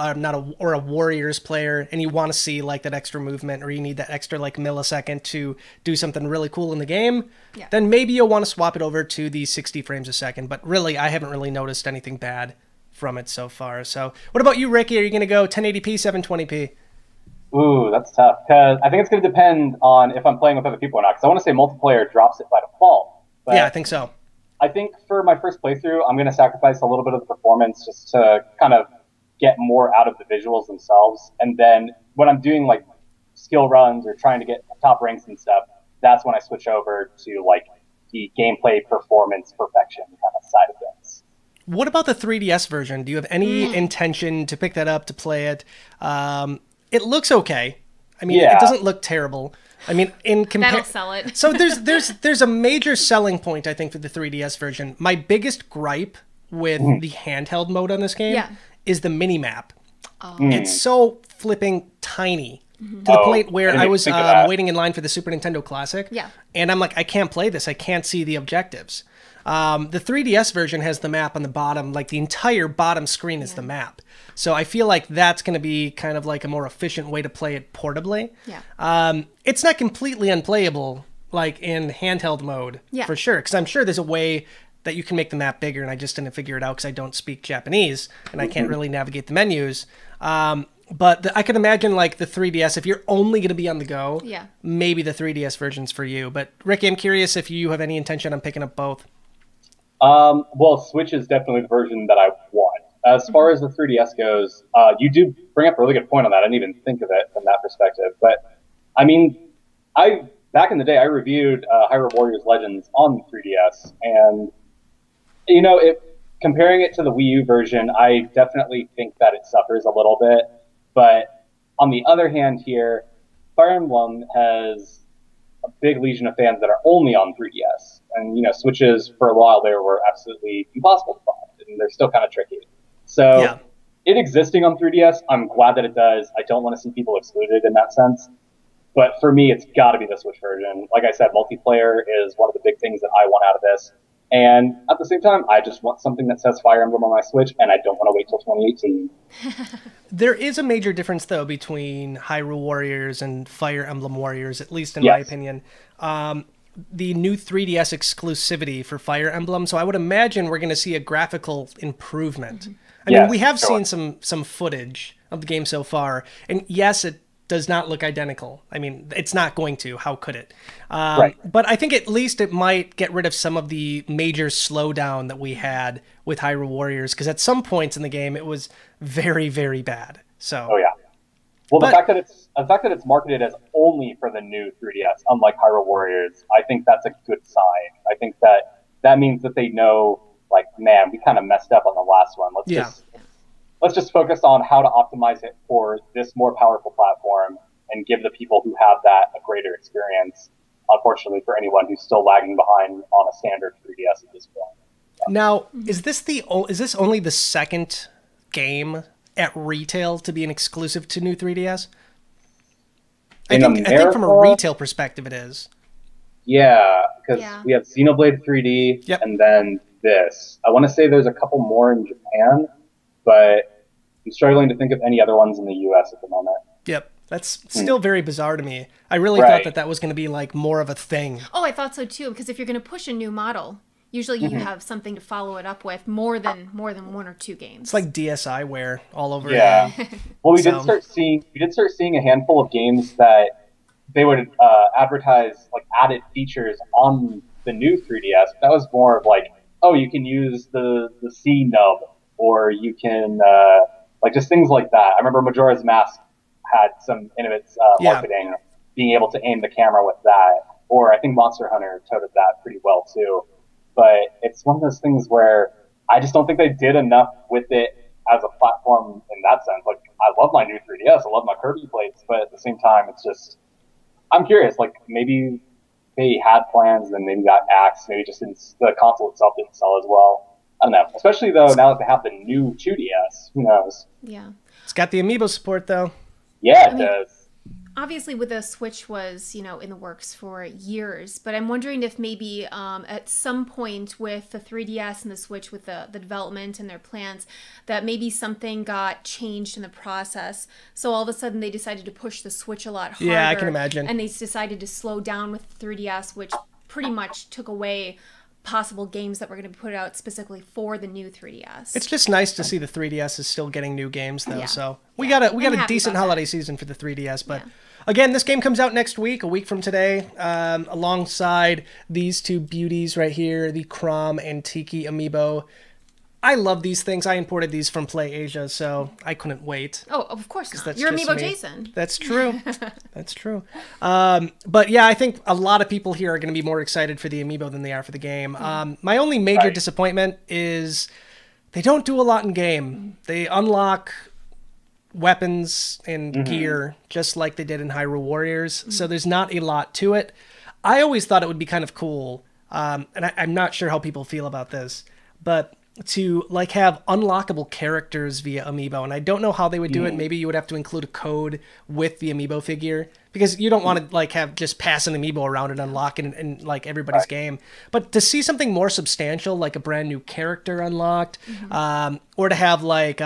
or a Warriors player, and you want to see like that extra movement, or you need that extra like millisecond to do something really cool in the game, then maybe you'll want to swap it over to the 60 frames a second. But really, I haven't really noticed anything bad from it so far. So what about you, Ricky? Are you going to go 1080p, 720p? Ooh, that's tough, because I think it's going to depend on if I'm playing with other people or not, because I want to say multiplayer drops it by default. But yeah, I think so. I think for my first playthrough, I'm going to sacrifice a little bit of the performance just to kind of get more out of the visuals themselves. And then when I'm doing like skill runs or trying to get top ranks and stuff, that's when I switch over to like the gameplay performance perfection kind of side of things. What about the 3DS version? Do you have any intention to pick that up, to play it? It looks okay. I mean, it doesn't look terrible. I mean, that'll sell it. So there's a major selling point, I think, for the 3DS version. My biggest gripe with the handheld mode on this game is the mini map. It's so flipping tiny to the point where I was waiting in line for the Super Nintendo Classic, and I'm like, I can't play this. I can't see the objectives. The 3DS version has the map on the bottom, like the entire bottom screen is the map. So I feel like that's going to be kind of like a more efficient way to play it portably. It's not completely unplayable, like in handheld mode, for sure, because I'm sure there's a way that you can make the map bigger, and I just didn't figure it out because I don't speak Japanese, and I can't really navigate the menus. But I could imagine like the 3DS, if you're only going to be on the go, maybe the 3DS version's for you. But Ricky, I'm curious if you have any intention on picking up both. Well, Switch is definitely the version that I want. As far as the 3DS goes, you do bring up a really good point on that. I didn't even think of it from that perspective. But, I mean, back in the day, I reviewed Hyrule Warriors Legends on the 3DS. And, you know, comparing it to the Wii U version, I definitely think that it suffers a little bit. But on the other hand here, Fire Emblem has a big legion of fans that are only on 3DS. And, Switches, for a while there, were absolutely impossible to find, and they're still kind of tricky. So Yeah. it existing on 3DS, I'm glad that it does. I don't want to see people excluded in that sense. But for me, it's got to be the Switch version. Like I said, multiplayer is one of the big things that I want out of this. And at the same time, I just want something that says Fire Emblem on my Switch, and I don't want to wait till 2018. There is a major difference, though, between Hyrule Warriors and Fire Emblem Warriors, at least in my opinion. The new 3DS exclusivity for Fire Emblem, so I would imagine we're going to see a graphical improvement. I mean, we have seen some footage of the game so far, and yes, it does not look identical. I mean, it's not going to. How could it? But I think at least it might get rid of some of the major slowdown that we had with Hyrule Warriors, because at some points in the game, it was very, very bad. So. Oh, yeah. Well, the fact that it's marketed as only for the new 3DS, unlike Hyrule Warriors, I think that's a good sign. I think that means that they know, like, man, we kind of messed up on the last one. Let's just focus on how to optimize it for this more powerful platform and give the people who have that a greater experience. Unfortunately, for anyone who's still lagging behind on a standard 3DS at this point. Now, is this only the second game at retail to be an exclusive to new 3DS? I think from a retail perspective it is. Yeah, because we have Xenoblade 3D and then this. I want to say there's a couple more in Japan, but I'm struggling to think of any other ones in the US at the moment. Yep. That's still very bizarre to me. I really thought that was going to be like more of a thing. Oh, I thought so too, because if you're going to push a new model, usually you have something to follow it up with more than one or two games. It's like DSiWare all over again. Well, we did start seeing a handful of games that they would advertise like added features on the new 3DS. That was more of like, oh, you can use the C nub, or you can like just things like that. I remember Majora's Mask had some innovative marketing, being able to aim the camera with that, or I think Monster Hunter toted that pretty well too. But it's one of those things where I just don't think they did enough with it as a platform in that sense. Like, I love my new 3DS, I love my Kirby plates, but at the same time, it's just, I'm curious, like, maybe they had plans and maybe got axed, maybe just the console itself didn't sell as well. I don't know. Especially, though, now that they have the new 2DS, who knows? Yeah. It's got the Amiibo support, though. Yeah, it does. Obviously, with the Switch was, in the works for years, but I'm wondering if maybe at some point with the 3DS and the Switch, with the development and their plans, that maybe something got changed in the process. So all of a sudden they decided to push the Switch a lot harder. Yeah, I can imagine. And they decided to slow down with the 3DS, which pretty much took away possible games that were going to be put out specifically for the new 3DS. It's just nice to see the 3DS is still getting new games, though. So we got a decent holiday season for the 3DS, but. Again, this game comes out next week, a week from today, alongside these two beauties right here, the Crom and Tiki Amiibo. I love these things. I imported these from Play Asia, so I couldn't wait. Oh, of course not. You're Amiibo Jason. That's true. That's true. But yeah, I think a lot of people here are going to be more excited for the Amiibo than they are for the game. My only major disappointment is they don't do a lot in game. They unlock weapons and gear just like they did in Hyrule Warriors, so there's not a lot to it. I always thought it would be kind of cool, and I'm not sure how people feel about this, but to like have unlockable characters via Amiibo, and I don't know how they would do it. Maybe you would have to include a code with the Amiibo figure, because you don't want to like have just pass an Amiibo around and unlock it in like everybody's game. But to see something more substantial, like a brand new character unlocked, or to have like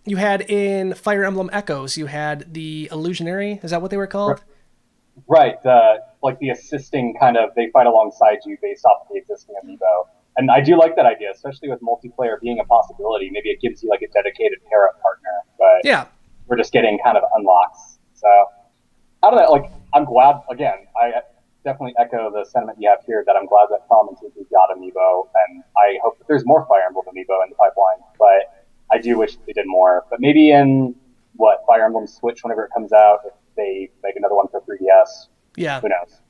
you had in Fire Emblem Echoes, you had the Illusionary. Is that what they were called? Right. Like the assisting kind of, they fight alongside you based off of the existing Amiibo. And I do like that idea, especially with multiplayer being a possibility. Maybe it gives you like a dedicated pair-up partner, but we're just getting kind of unlocks. So I don't know. Like, I'm glad. Again, I definitely echo the sentiment you have here that I'm glad that Tom and Tiki got Amiibo, and I hope that there's more Fire Emblem Amiibo in the pipeline. But I do wish they did more. But maybe in Fire Emblem Switch, whenever it comes out, if they make another one for 3DS, who knows?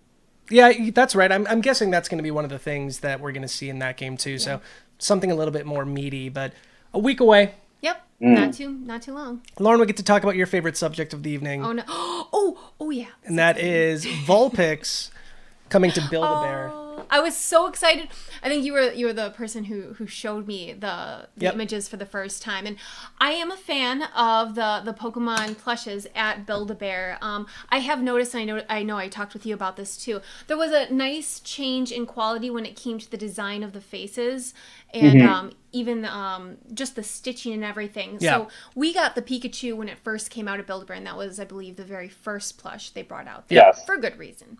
Yeah, that's right. I'm guessing that's going to be one of the things that we're going to see in that game too. So something a little bit more meaty, but a week away. Yep. Not too long. Lauren, we get to talk about your favorite subject of the evening. Oh no. Oh yeah. And that is Vulpix coming to Build-A-Bear. I was so excited. I think you were the person who showed me the images for the first time, and I am a fan of the Pokemon plushes at Build-A-Bear. I have noticed, and I know I talked with you about this too. There was a nice change in quality when it came to the design of the faces, and even just the stitching and everything. Yeah. So we got the Pikachu when it first came out at Build-A-Bear, and that was, I believe, the very first plush they brought out there for good reason.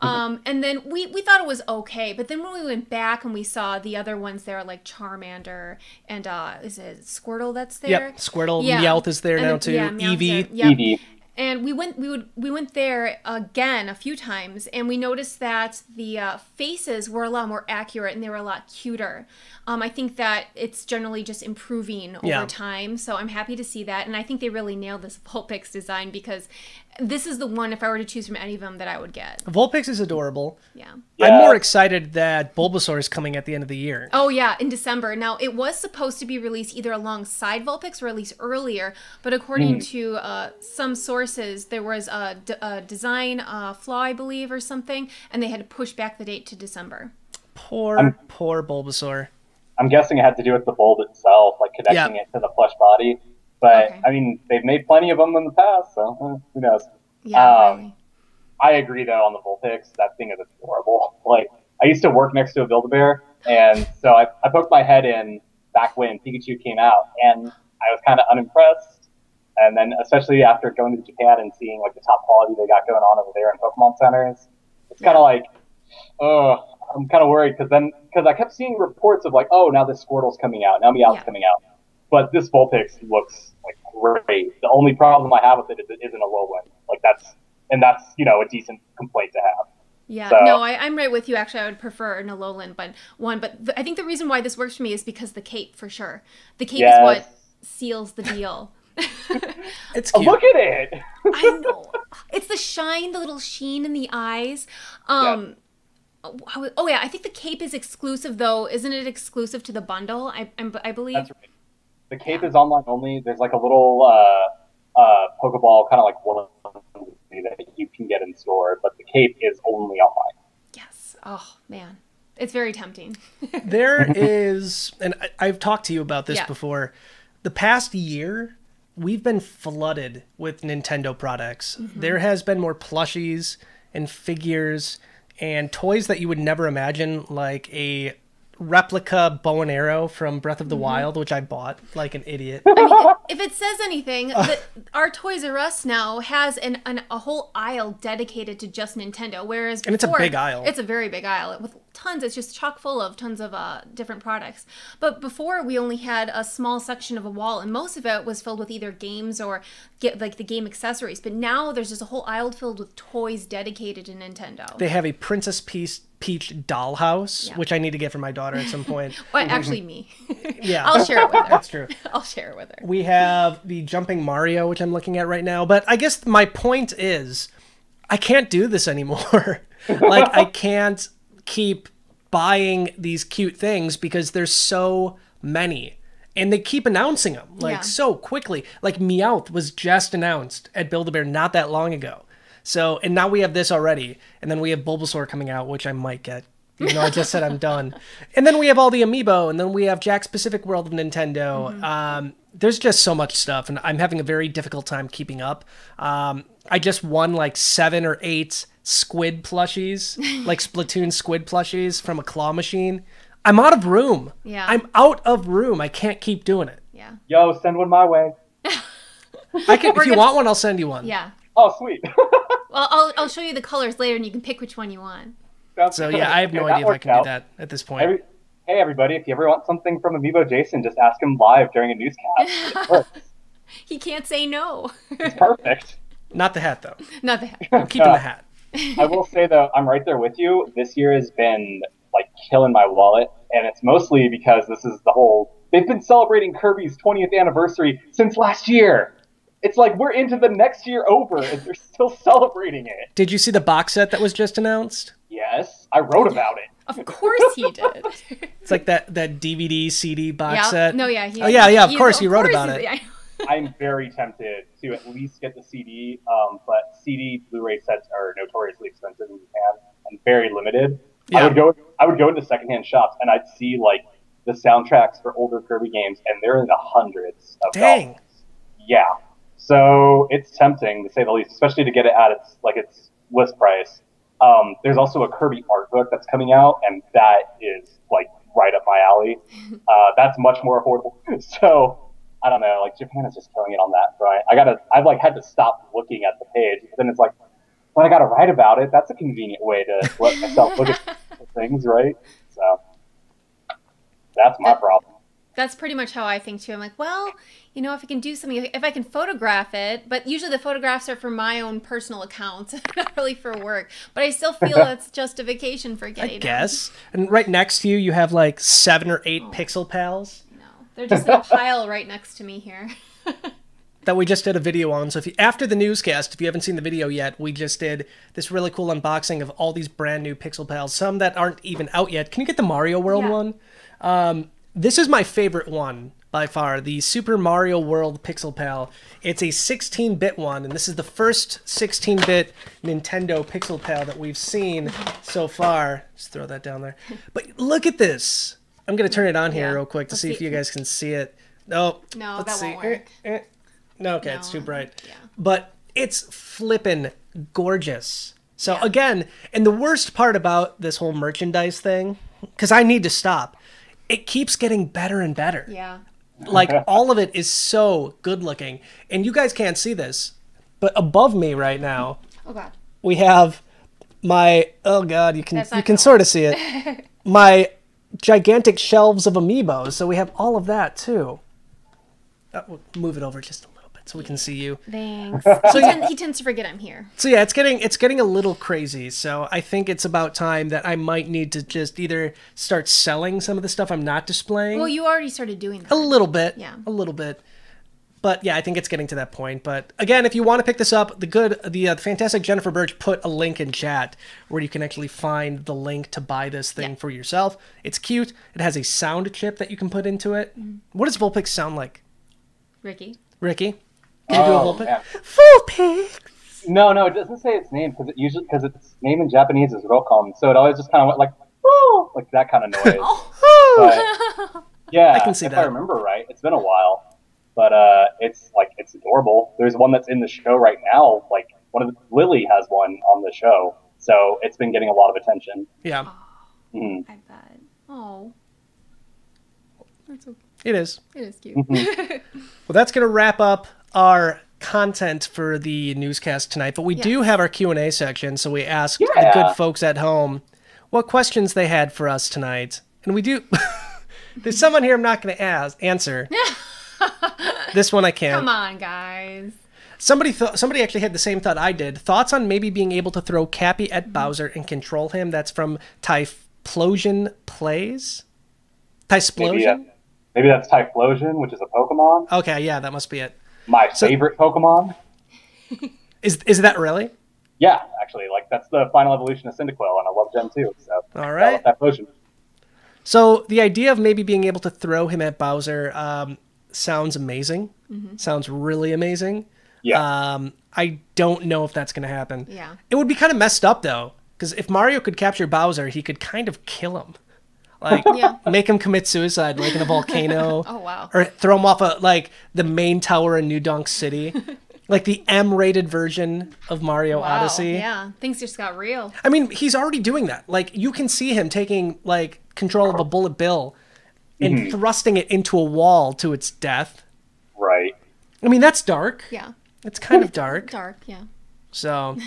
And then we thought it was okay, but then when we went back and we saw the other ones there, like Charmander and is it Squirtle that's there? Yep, Squirtle. Meowth is there now too. Eevee. Yep. And we went there again a few times, and we noticed that the faces were a lot more accurate and they were a lot cuter. I think that it's generally just improving over time, so I'm happy to see that. And I think they really nailed this Vulpix design, because this is the one, if I were to choose from any of them, that I would get. Vulpix is adorable. Yeah. I'm more excited that Bulbasaur is coming at the end of the year. Oh yeah, in December. Now, it was supposed to be released either alongside Vulpix or at least earlier, but according to some sources, there was a design flaw, I believe, or something, and they had to push back the date to December. Poor Bulbasaur. I'm guessing it had to do with the bulb itself, like connecting it to the plush body. But, I mean, they've made plenty of them in the past, so who knows? Yeah, really. I agree, though, on the Vulpix. That thing is adorable. Like, I used to work next to a Build-A-Bear, and so I poked my head in back when Pikachu came out, and I was kind of unimpressed. And then, especially after going to Japan and seeing, like, the top quality they got going on over there in Pokemon centers, it's kind of like, I'm kind of worried, because I kept seeing reports of, like, oh, now this Squirtle's coming out, now Meowth's coming out. But this Vulpix looks like great. The only problem I have with it is it isn't a Alolan. Like, that's a decent complaint to have. Yeah, so, no, I'm right with you. Actually, I would prefer an Alolan, but I think the reason why this works for me is because the cape, for sure. The cape is what seals the deal. It's cute. Look at it. I know. It's the shine, the little sheen in the eyes. Oh yeah, I think the cape is exclusive though. Isn't it exclusive to the bundle? I believe. That's right. The cape is online only. There's like a little Pokeball kind of like one that you can get in store, but the cape is only online. Yes. Oh man, it's very tempting. There is, and I've talked to you about this before. The past year, we've been flooded with Nintendo products. There has been more plushies and figures and toys that you would never imagine, like a replica bow and arrow from Breath of the Wild, which I bought like an idiot. I mean, if it says anything, our Toys R Us now has a whole aisle dedicated to just Nintendo, whereas before, and it's a big aisle. It's a very big aisle with tons. It's just chock full of tons of different products. But before, we only had a small section of a wall, and most of it was filled with either games or like the game accessories. But now there's just a whole aisle filled with toys dedicated to Nintendo. They have a Princess Peach dollhouse, which I need to get for my daughter at some point. Well, actually, me. Yeah, I'll share it with her. That's true. I'll share it with her. We have the Jumping Mario, which I'm looking at right now. But I guess my point is, I can't do this anymore. Like, I can't keep buying these cute things because there's so many. And they keep announcing them, like, so quickly. Like, Meowth was just announced at Build-A-Bear not that long ago. So, and now we have this already. And then we have Bulbasaur coming out, which I might get. Even though I just said I'm done. And then we have all the Amiibo. And then we have Jack's Pacific World of Nintendo. There's just so much stuff. And I'm having a very difficult time keeping up. I just won like 7 or 8 squid plushies. Like Splatoon squid plushies from a claw machine. I'm out of room. Yeah. I'm out of room. I can't keep doing it. Yeah. Yo, send one my way. If you want one, I'll send you one. Yeah. Oh, sweet. Well, I'll show you the colors later, and you can pick which one you want. So yeah, I have no idea if I can do that at this point. Hey everybody, if you ever want something from Amiibo Jason, just ask him live during a newscast. He can't say no. It's perfect. Not the hat, though. Not the hat. I'm keeping the hat. I will say, though, I'm right there with you. This year has been, like, killing my wallet, and it's mostly because this is the whole... They've been celebrating Kirby's 20th anniversary since last year. It's like we're into the next year over, and they're still celebrating it. Did you see the box set that was just announced? Yes, I wrote about it. Of course he did. It's like that DVD CD box Yeah. set. No, yeah. Of course you wrote about it. I'm very tempted to at least get the CD, but CD Blu-ray sets are notoriously expensive in Japan and very limited. Yeah. I would go into secondhand shops and I'd see like the soundtracks for older Kirby games, and they're in the hundreds of Dang. dollars. Yeah. So it's tempting to say the least, especially to get it at its list price. There's also a Kirby art book that's coming out, and that is like right up my alley. That's much more affordable. So I don't know, like Japan is just killing it on that front. I've like had to stop looking at the page, but then it's like, but I gotta write about it. That's a convenient way to let myself look at things, right? So that's my problem. That's pretty much how I think too. I'm like, well, you know, if I can do something, if I can photograph it, but usually the photographs are for my own personal account, not really for work. But I still feel that's justification for getting I guess. And right next to you, you have like 7 or 8 Pixel Pals. No, they're just in a pile right next to me here. That we just did a video on. So after the newscast, if you haven't seen the video yet, we just did this really cool unboxing of all these brand new Pixel Pals, some that aren't even out yet. Can you get the Mario World one? This is my favorite one by far, the Super Mario World Pixel Pal. It's a 16-bit one, and this is the first 16-bit Nintendo Pixel Pal that we've seen so far. Just throw that down there. But look at this. I'm going to turn it on here real quick to see if you guys can see it. No, that won't work. No, okay, it's too bright. Yeah. But it's flippin' gorgeous. So again, and the worst part about this whole merchandise thing, because I need to stop, it keeps getting better and better. Yeah. Like all of it is so good looking. And you guys can't see this, but above me right now, Oh God. we have my, oh God, you can cool. sort of see it. My gigantic shelves of Amiibos. So we have all of that too. We'll move it over just a little bit so we can see you. Thanks. He tends to forget I'm here. So yeah, it's getting a little crazy. So I think it's about time that I might need to just either start selling some of the stuff I'm not displaying. Well, you already started doing that. A little bit. Yeah. A little bit. But yeah, I think it's getting to that point. But again, if you want to pick this up, the fantastic Jennifer Birch put a link in chat where you can actually find the link to buy this thing for yourself. It's cute. It has a sound chip that you can put into it. What does Vulpix sound like? Ricky. Ricky? Can you do a Vulpix? Yeah. Vulpix! No, it doesn't say its name because its name in Japanese is Rokon, so it always just kind of went like, "Woo!" like that kind of noise. But, yeah, I can see if that. I remember right, it's been a while, but it's adorable. There's one that's in the show right now. Like Lily has one on the show, so it's been getting a lot of attention. Yeah. I bet. Oh. That's okay. It is. It is cute. Well, that's going to wrap up our content for the newscast tonight, but we do have our Q&A section, so we asked the good folks at home what questions they had for us tonight. And we do... There's someone here I'm not going to answer. This one I can. Come on, guys. Somebody actually had the same thought I did. Thoughts on maybe being able to throw Cappy at Bowser and control him? That's from Typhlosion Plays? Typhlosion? Maybe that's Typhlosion, which is a Pokemon. Okay, yeah, that must be it. My favorite Pokemon. Is that really? Yeah, actually, like that's the final evolution of Cyndaquil, and I love Gen 2. So all right. Typhlosion. So the idea of maybe being able to throw him at Bowser sounds amazing. Sounds really amazing. Yeah. I don't know if that's going to happen. Yeah. It would be kind of messed up though, because if Mario could capture Bowser, he could kind of kill him. Like, make him commit suicide, like in a volcano. Oh, wow. Or throw him off the main tower in New Donk City. Like the M-rated version of Mario Odyssey. Yeah, things just got real. I mean, he's already doing that. Like, you can see him taking, like, control of a bullet bill and thrusting it into a wall to its death. Right. I mean, that's dark. Yeah. It's kind of dark. Dark, yeah. So,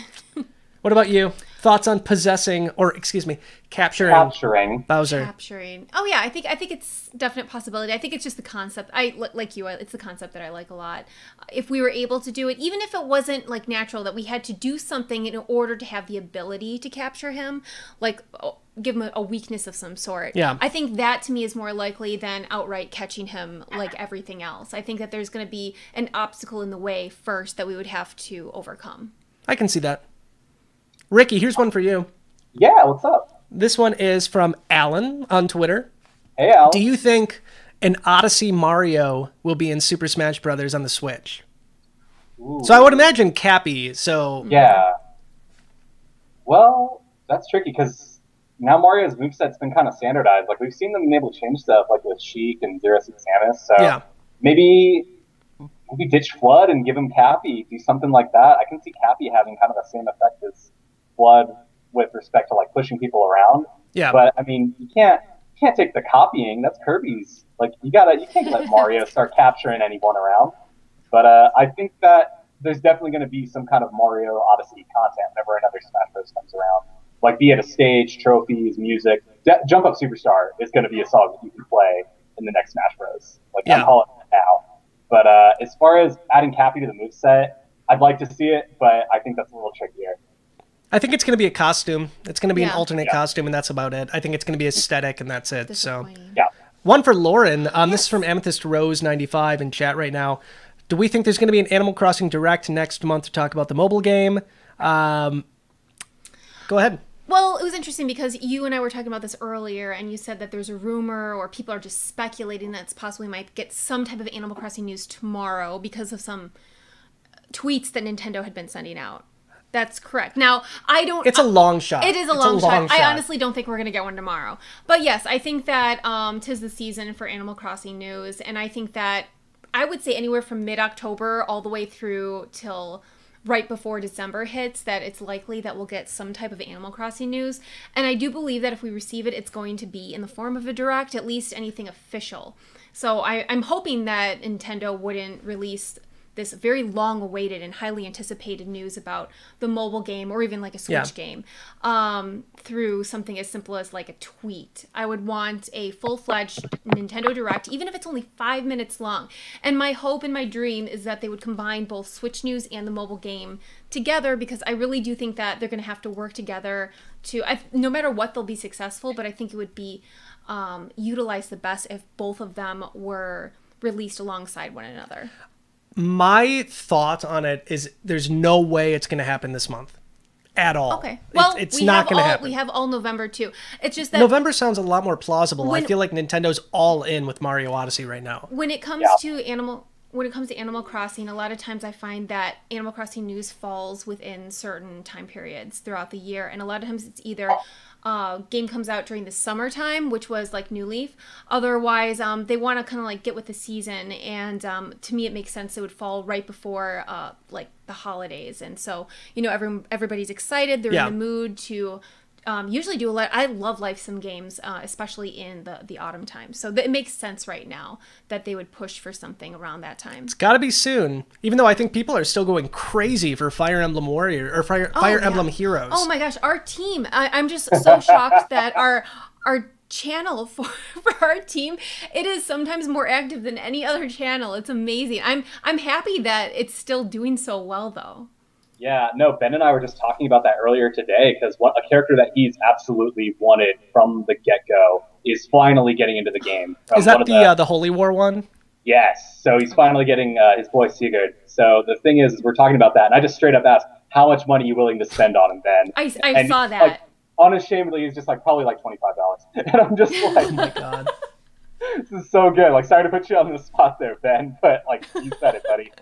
what about you? Thoughts on capturing Bowser? Capturing. Oh yeah, I think it's a definite possibility. I think it's just the concept. It's the concept that I like a lot. If we were able to do it, even if it wasn't like natural, that we had to do something in order to have the ability to capture him, like give him a weakness of some sort. Yeah. I think that to me is more likely than outright catching him like everything else. I think that there's going to be an obstacle in the way first that we would have to overcome. I can see that. Ricky, here's one for you. Yeah, what's up? This one is from Alan on Twitter. Hey, Al. Do you think an Odyssey Mario will be in Super Smash Brothers on the Switch? Ooh. So I would imagine Cappy, so... Yeah. Well, that's tricky because now Mario's moveset's been kind of standardized. Like, we've seen them be able to change stuff, like with Sheik and Zero Six Samus. So yeah. maybe ditch Flood and give him Cappy, do something like that. I can see Cappy having kind of the same effect as Flood with respect to like pushing people around. Yeah. But I mean, you can't take the copying. That's Kirby's. Like, you can't let Mario start capturing anyone around. But I think that there's definitely going to be some kind of Mario Odyssey content whenever another Smash Bros. Comes around. Like, be it a stage, trophies, music. Jump Up Superstar is going to be a song that you can play in the next Smash Bros. Like, I'm calling it now. But as far as adding Cappy to the moveset, I'd like to see it, but I think that's a little trickier. I think it's going to be a costume. It's going to be an alternate costume, and that's about it. I think it's going to be aesthetic, and that's it. So, yeah. One for Lauren. This is from Amethyst Rose 95 in chat right now. Do we think there's going to be an Animal Crossing Direct next month to talk about the mobile game? Go ahead. Well, it was interesting because you and I were talking about this earlier, and you said that there's a rumor or people are just speculating that it's possible we might get some type of Animal Crossing news tomorrow because of some tweets that Nintendo had been sending out. That's correct. Now, I don't... It's a long shot. It is a long shot. I honestly don't think we're going to get one tomorrow. But yes, I think that 'tis the season for Animal Crossing news, and I think that I would say anywhere from mid-October all the way through till right before December hits, that it's likely that we'll get some type of Animal Crossing news. And I do believe that if we receive it, it's going to be in the form of a direct, at least anything official. So I'm hoping that Nintendo wouldn't release this very long-awaited and highly anticipated news about the mobile game or even like a Switch game through something as simple as like a tweet. I would want a full-fledged Nintendo Direct, even if it's only 5 minutes long. And my hope and my dream is that they would combine both Switch news and the mobile game together, because I really do think that they're going to have to work together to, no matter what, they'll be successful, but I think it would be utilized the best if both of them were released alongside one another. My thought on it is there's no way it's going to happen this month at all. Okay. Well, it's not going to happen. We have all November too. It's just that November sounds a lot more plausible. I feel like Nintendo's all in with Mario Odyssey right now. When it comes to Animal Crossing, a lot of times I find that Animal Crossing news falls within certain time periods throughout the year, and a lot of times it's either game comes out during the summertime, which was like New Leaf. Otherwise, they want to kind of like get with the season, and to me it makes sense it would fall right before like the holidays, and so everybody's excited, they're in the mood to usually do a lot. I love life sim games, especially in the autumn time. So it makes sense right now that they would push for something around that time. It's got to be soon, even though I think people are still going crazy for Fire Emblem Warrior or Fire Emblem Heroes. Oh my gosh, our team! I'm just so shocked that our channel for our team, it is sometimes more active than any other channel. It's amazing. I'm happy that it's still doing so well though. Yeah, no, Ben and I were just talking about that earlier today, because a character that he's absolutely wanted from the get-go is finally getting into the game. Is that the Holy War one? Yes, so he's finally getting his boy Sigurd. So the thing is we're talking about that, and I just straight up asked, how much money are you willing to spend on him, Ben? I saw that. Like, unashamedly, he's just like, probably like $25. And I'm just like, oh my God. This is so good. Like, sorry to put you on the spot there, Ben, but like, you said it, buddy.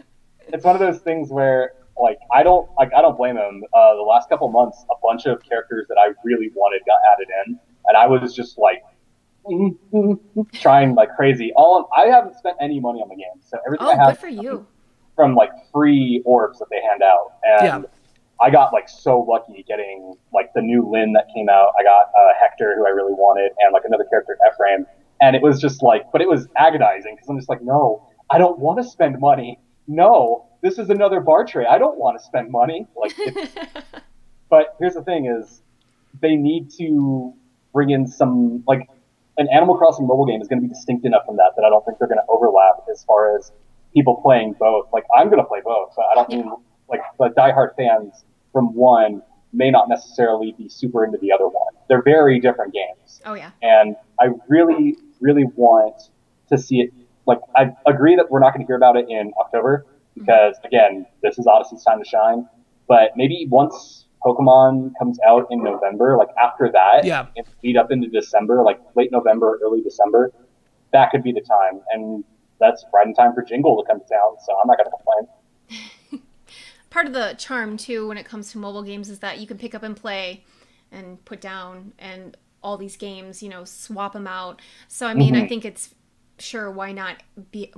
It's one of those things where, like, I don't blame him. The last couple months, a bunch of characters that I really wanted got added in, and I was just like trying like crazy. I haven't spent any money on the game, so everything I have good for you. From like free orbs that they hand out, and I got like so lucky getting like the new Lyn that came out. I got Hector, who I really wanted, and like another character, Ephraim, and it was just like, but it was agonizing because I'm just like, no, I don't want to spend money. No. This is another bar tray. I don't want to spend money. Like, but here's the thing: is they need to bring in some, like, an Animal Crossing mobile game is going to be distinct enough from that I don't think they're going to overlap as far as people playing both. Like, I'm going to play both, but I don't mean like the diehard fans from one may not necessarily be super into the other one. They're very different games. Oh yeah. And I really, really want to see it. Like, I agree that we're not going to hear about it in October. Because, again, this is Odyssey's time to shine. But maybe once Pokemon comes out in November, like after that, Yeah. and lead up into December, like late November, early December, that could be the time. And that's right in time for Jingle to come to town, so I'm not going to complain. Part of the charm, too, when it comes to mobile games is that you can pick up and play and put down, and all these games, swap them out. So, I mean, I think it's sure, why not be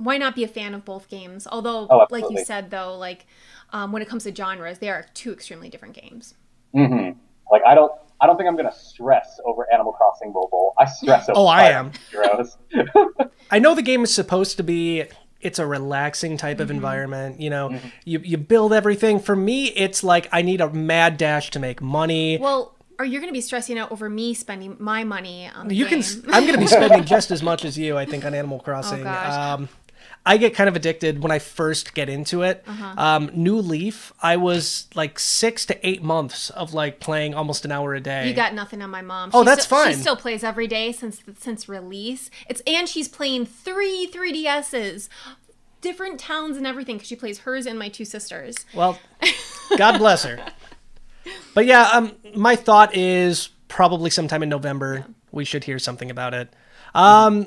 a fan of both games? Although, like you said, though, like when it comes to genres, they are two extremely different games. Like I don't think I'm gonna stress over Animal Crossing Mobile. I stress over. I am. Heroes. I know the game is supposed to be. It's a relaxing type of environment. You build everything. For me, it's like I need a mad dash to make money. Well, or you're going to be stressing out over me spending my money on the game. I'm going to be spending just as much as you, I think, on Animal Crossing. Oh, gosh. I get kind of addicted when I first get into it. New Leaf, I was like 6 to 8 months of like playing almost an hour a day. You got nothing on my mom. That's fine. She still plays every day since release. And she's playing 3DSs, different towns and everything, because she plays hers and my two sisters. Well, God bless her. But yeah, my thought is probably sometime in November we should hear something about it.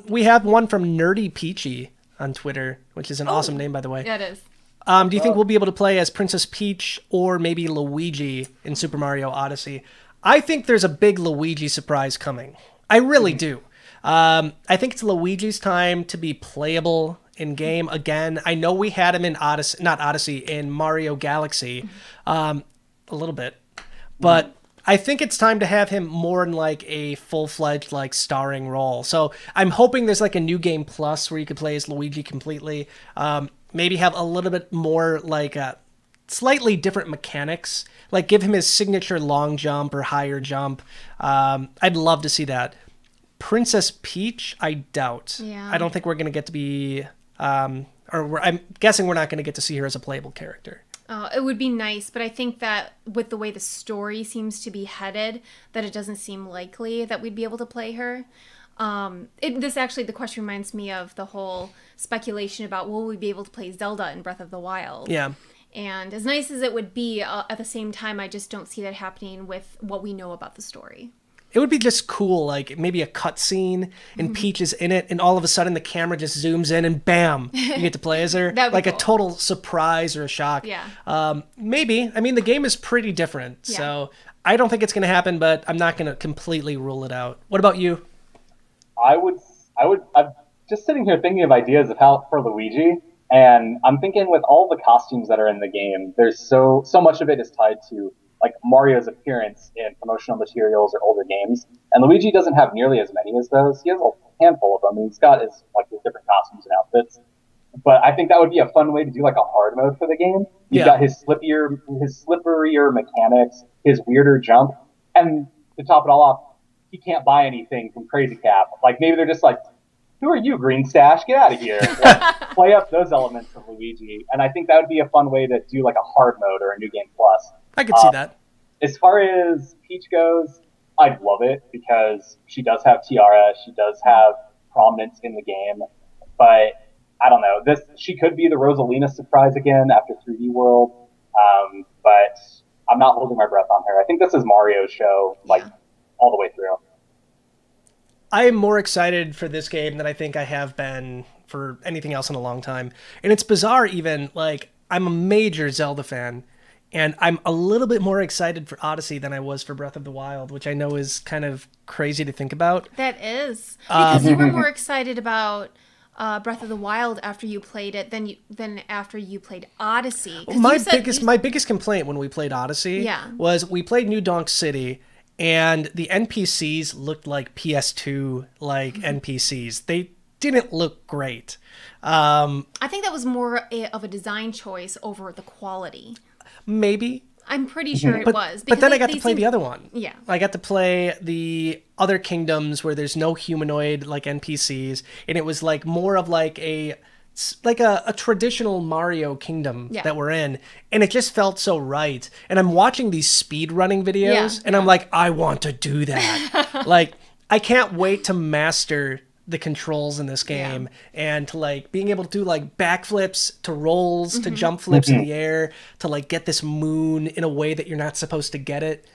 We have one from Nerdy Peachy on Twitter, which is an awesome name, by the way. Yeah, it is. Do you think we'll be able to play as Princess Peach or maybe Luigi in Super Mario Odyssey? I think there's a big Luigi surprise coming. I really do. I think it's Luigi's time to be playable in game again. I know we had him in in Mario Galaxy a little bit, but I think it's time to have him more in like a full-fledged like starring role. So I'm hoping there's like a new game plus where you could play as Luigi completely. Maybe have a little bit more like slightly different mechanics. Like give him his signature long jump or higher jump. I'd love to see that. Princess Peach, I doubt. Yeah. I don't think we're going to get to be... I'm guessing we're not going to get to see her as a playable character. It would be nice, but I think that with the way the story seems to be headed, that it doesn't seem likely that we'd be able to play her. The question reminds me of the whole speculation about will we be able to play Zelda in Breath of the Wild? Yeah. And as nice as it would be, at the same time, I just don't see that happening with what we know about the story. It would be just cool, like maybe a cutscene and Peach is in it, and all of a sudden the camera just zooms in and bam, you get to play as her. That'd be like cool. A total surprise or a shock. Yeah. Maybe. I mean, the game is pretty different, so I don't think it's going to happen, but I'm not going to completely rule it out. What about you? I'm just sitting here thinking of ideas of how for Luigi, and I'm thinking with all the costumes that are in the game, there's so much of it is tied to like Mario's appearance in promotional materials or older games, and Luigi doesn't have nearly as many as those. He has a handful of them. He's got his different costumes and outfits, but I think that would be a fun way to do like a hard mode for the game. You've got his slipperier mechanics, his weirder jump, and to top it all off, he can't buy anything from Crazy Cap. Like maybe they're just like, who are you, Green Stash? Get out of here. Like, play up those elements of Luigi, and I think that would be a fun way to do like a hard mode or a new game plus. I could see that. As far as Peach goes, I'd love it because she does have Tiara, she does have prominence in the game, but I don't know. She could be the Rosalina surprise again after 3D World, but I'm not holding my breath on her. I think this is Mario's show, all the way through. I am more excited for this game than I think I have been for anything else in a long time. And it's bizarre even, like, I'm a major Zelda fan, and I'm a little bit more excited for Odyssey than I was for Breath of the Wild, which I know is kind of crazy to think about. That is. Because you were more excited about Breath of the Wild after you played it than after you played Odyssey. My biggest complaint when we played Odyssey was we played New Donk City, and the NPCs looked like PS2 NPCs. They didn't look great. I think that was more of a design choice over the quality. Maybe. I'm pretty sure it was. But then I got to play the other one. Yeah. I got to play the other kingdoms where there's no humanoid NPCs, and it was more of a traditional Mario kingdom that we're in, and it just felt so right. And I'm watching these speed running videos, and I'm like, I want to do that. I can't wait to master the controls in this game, and to like being able to do like backflips to rolls to jump flips in the air to like get this moon in a way that you're not supposed to get it.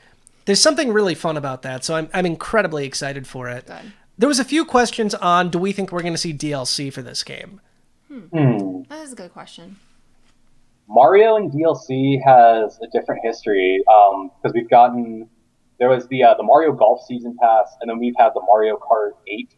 There's something really fun about that, so I'm incredibly excited for it. Good. There was a few questions on, do we think we're going to see DLC for this game? That is a good question. Mario and DLC has a different history because there was the Mario Golf Season Pass, and then we've had the Mario Kart 8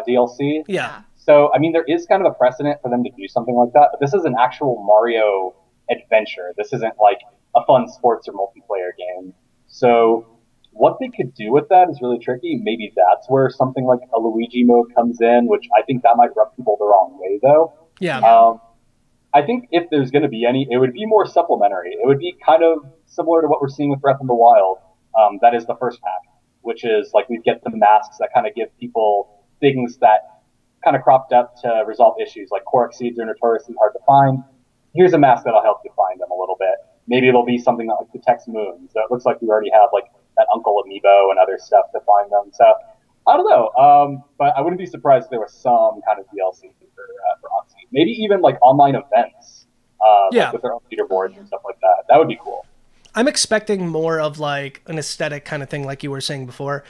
DLC. Yeah. So, I mean, there is kind of a precedent for them to do something like that, but this is an actual Mario adventure. This isn't like a fun sports or multiplayer game. So, what they could do with that is really tricky. Maybe that's where something like a Luigi mode comes in, which I think that might rub people the wrong way, though. Yeah. I think if there's going to be any, it would be more supplementary. It would be kind of similar to what we're seeing with Breath of the Wild. That is the first pack, which is like we get the masks that kind of give people things that kind of cropped up to resolve issues. Like Korok seeds are notoriously hard to find. Here's a mask that'll help you find them a little bit. Maybe it'll be something that like detects moons. So it looks like we already have like that Uncle Amiibo and other stuff to find them. So I don't know, but I wouldn't be surprised if there was some kind of DLC for Odyssey. Maybe even like online events like with their own leaderboards and stuff like that. That would be cool. I'm expecting more of like an aesthetic kind of thing, like you were saying before,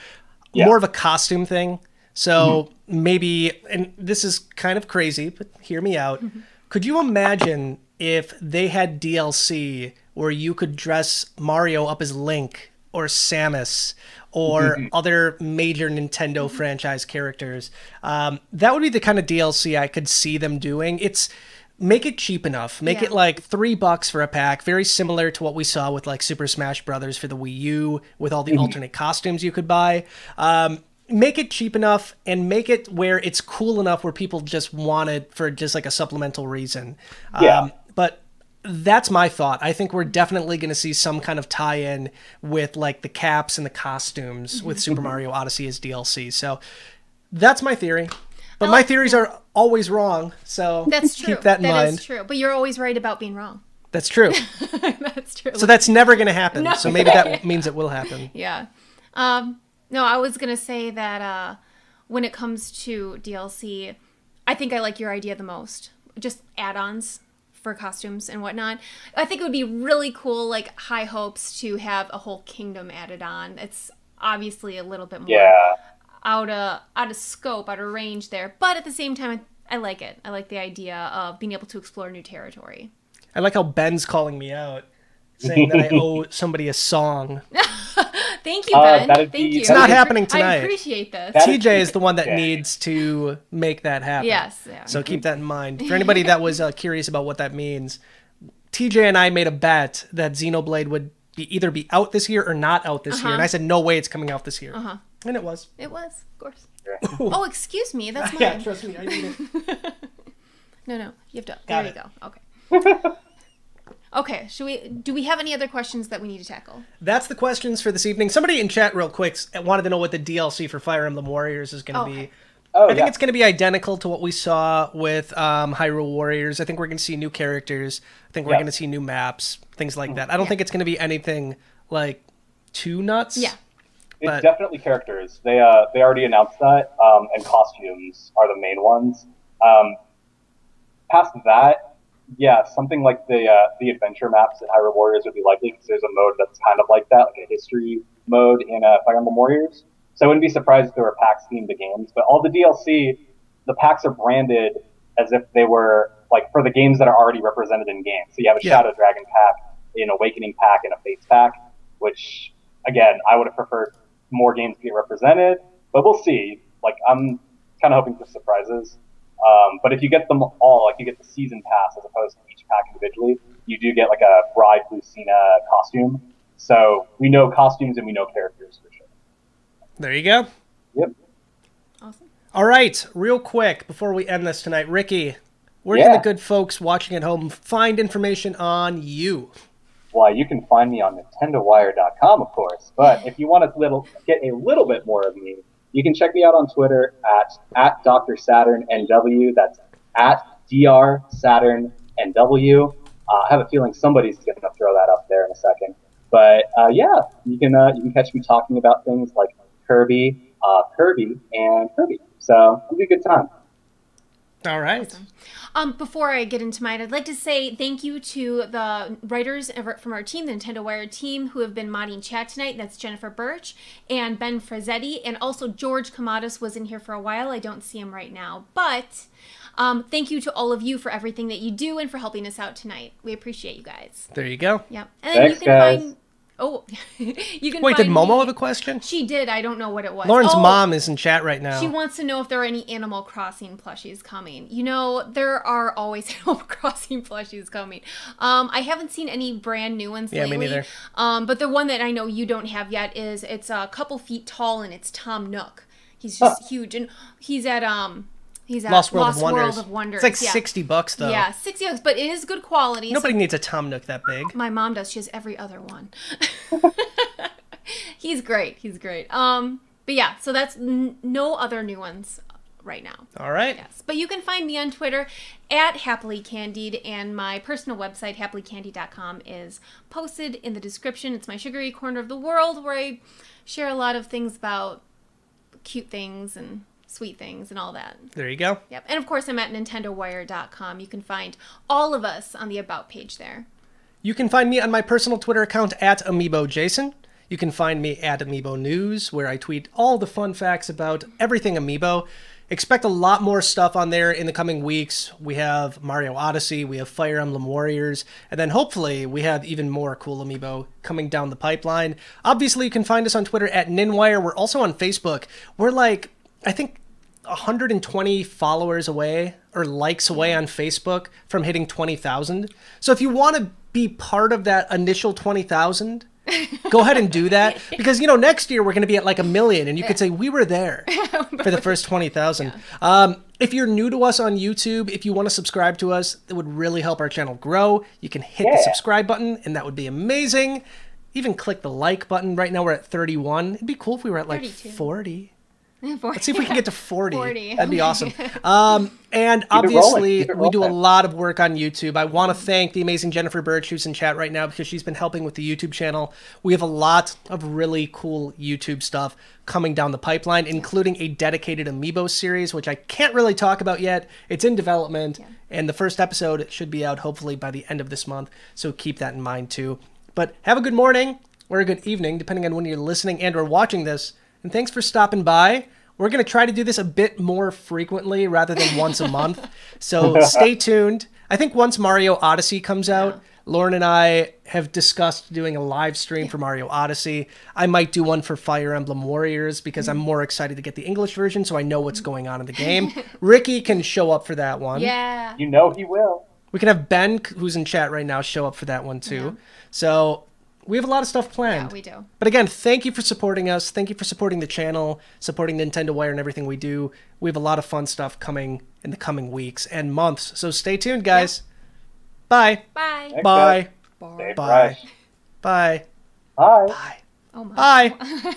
more of a costume thing. So maybe, and this is kind of crazy, but hear me out. Could you imagine if they had DLC where you could dress Mario up as Link or Samus or other major Nintendo franchise characters? That would be the kind of DLC I could see them doing. Make it cheap enough. Make it like $3 for a pack, very similar to what we saw with like Super Smash Brothers for the Wii U with all the alternate costumes you could buy. Make it cheap enough and make it where it's cool enough where people just want it for just like a supplemental reason. But that's my thought. I think we're definitely going to see some kind of tie-in with like the caps and the costumes with Super Mario Odyssey as DLC. So that's my theory. But my theories are always wrong, so that's true. Keep that in mind. That is true. But you're always right about being wrong. That's true. That's true. So that's never going to happen. No. So maybe that means it will happen. Yeah. No, I was going to say that when it comes to DLC, I think I like your idea the most. Just add-ons for costumes and whatnot. I think it would be really cool, like high hopes to have a whole kingdom added on. It's obviously a little bit more out of scope, out of range there. But at the same time, I like it. I like the idea of being able to explore new territory. I like how Ben's calling me out, saying that I owe somebody a song. Thank you, Ben. Thank you. It's not happening tonight. I appreciate this. TJ is the one that needs to make that happen. Yes. Yeah. So keep that in mind. For anybody that was curious about what that means, TJ and I made a bet that Xenoblade would either be out this year or not out this year. And I said, no way it's coming out this year. And it was. It was, of course. Oh, excuse me. That's mine. Yeah, trust me. I need it. No. You have to. Got there it. You go. Okay. Okay. Do we have any other questions that we need to tackle? That's the questions for this evening. Somebody in chat real quick wanted to know what the DLC for Fire Emblem Warriors is going to be. I think it's going to be identical to what we saw with Hyrule Warriors. I think we're going to see new characters. I think we're going to see new maps, things like that. I don't think it's going to be anything like too nuts. Yeah. It's definitely characters. They already announced that, and costumes are the main ones. Past that, something like the adventure maps in Hyrule Warriors would be likely because there's a mode that's kind of like that, like a history mode in Fire Emblem Warriors. So I wouldn't be surprised if there were packs themed to games. But all the DLC, the packs are branded as if they were like for the games that are already represented in games. So you have a Shadow Dragon pack, an Awakening pack, and a Fates pack, which, again, I would have preferred more games to get represented. But we'll see. Like, I'm kind of hoping for surprises. But if you get them all, like you get the season pass as opposed to each pack individually, you do get like a Bride Lucina costume. So we know costumes and we know characters for sure. There you go. Yep. Awesome. All right, real quick before we end this tonight, Ricky, where can the good folks watching at home find information on you? Well, you can find me on NintendoWire.com, of course. But if you want to get a little bit more of me, you can check me out on Twitter at Dr. Saturn NW. That's at Dr. Saturn NW. I have a feeling somebody's going to throw that up there in a second. But you can catch me talking about things like Kirby, and Kirby. So it'll be a good time. All right. Before I get into mine, I'd like to say thank you to the writers from our team, the Nintendo Wire team, who have been modding chat tonight. That's Jennifer Birch and Ben Frazzetti, and also George Kamadas was in here for a while. I don't see him right now, but thank you to all of you for everything that you do and for helping us out tonight. We appreciate you guys. There you go. Yep. And then Thanks, you can guys. find. Oh, you can. Wait, did find Momo me- have a question? She did. I don't know what it was. Lauren's Oh, mom is in chat right now. She wants to know if there are any Animal Crossing plushies coming. You know, there are always Animal Crossing plushies coming. I haven't seen any brand new ones lately. Me neither. But the one that I know you don't have yet is it's a couple feet tall and it's Tom Nook. He's just huge, and he's at Lost World of Wonders. Wonders. It's like yeah. $60 though. Yeah, $60, but it is good quality. Nobody needs a Tom Nook that big. My mom does. She has every other one. He's great. He's great. But yeah, so that's no other new ones right now. All right. Yes, but you can find me on Twitter at Happily Candied, and my personal website, happilycandied.com, is posted in the description. It's my sugary corner of the world where I share a lot of things about cute things and sweet things and all that. There you go. Yep. And of course, I'm at nintendowire.com. You can find all of us on the About page there. You can find me on my personal Twitter account at AmiiboJason. You can find me at Amiibo News, where I tweet all the fun facts about everything Amiibo. Expect a lot more stuff on there in the coming weeks. We have Mario Odyssey, we have Fire Emblem Warriors, and then hopefully we have even more cool Amiibo coming down the pipeline. Obviously, you can find us on Twitter at Ninwire. We're also on Facebook. We're like, I think, 120 followers away or likes away on Facebook from hitting 20,000. So if you want to be part of that initial 20,000, go ahead and do that, because you know next year we're going to be at like 1 million, and you could say we were there for the first 20,000. If you're new to us on YouTube, if you want to subscribe to us, that would really help our channel grow. You can hit the subscribe button, and that would be amazing. Even click the like button. Right now we're at 31. It'd be cool if we were at like 32. 40. 40. Let's see if we can get to 40. 40. That'd be awesome. And obviously, Keep it we do a rolling. lot of work on YouTube. I want to thank the amazing Jennifer Birch, who's in chat right now, because she's been helping with the YouTube channel. We have a lot of really cool YouTube stuff coming down the pipeline, including a dedicated Amiibo series, which I can't really talk about yet. It's in development, and the first episode should be out hopefully by the end of this month, so keep that in mind too. But have a good morning or a good evening, depending on when you're listening and or watching this. And thanks for stopping by. We're going to try to do this a bit more frequently rather than once a month. So stay tuned. I think once Mario Odyssey comes out, Lauren and I have discussed doing a live stream for Mario Odyssey. I might do one for Fire Emblem Warriors because I'm more excited to get the English version so I know what's going on in the game. Ricky can show up for that one. Yeah. You know he will. We can have Ben, who's in chat right now, show up for that one too. So we have a lot of stuff planned. Yeah, we do. But again, thank you for supporting us. Thank you for supporting the channel, supporting Nintendo Wire and everything we do. We have a lot of fun stuff coming in the coming weeks and months. So stay tuned, guys. Bye. Bye. Thanks, Bye. guys. Stay Bye. fresh. Bye. Bye. Bye. Oh my. Bye.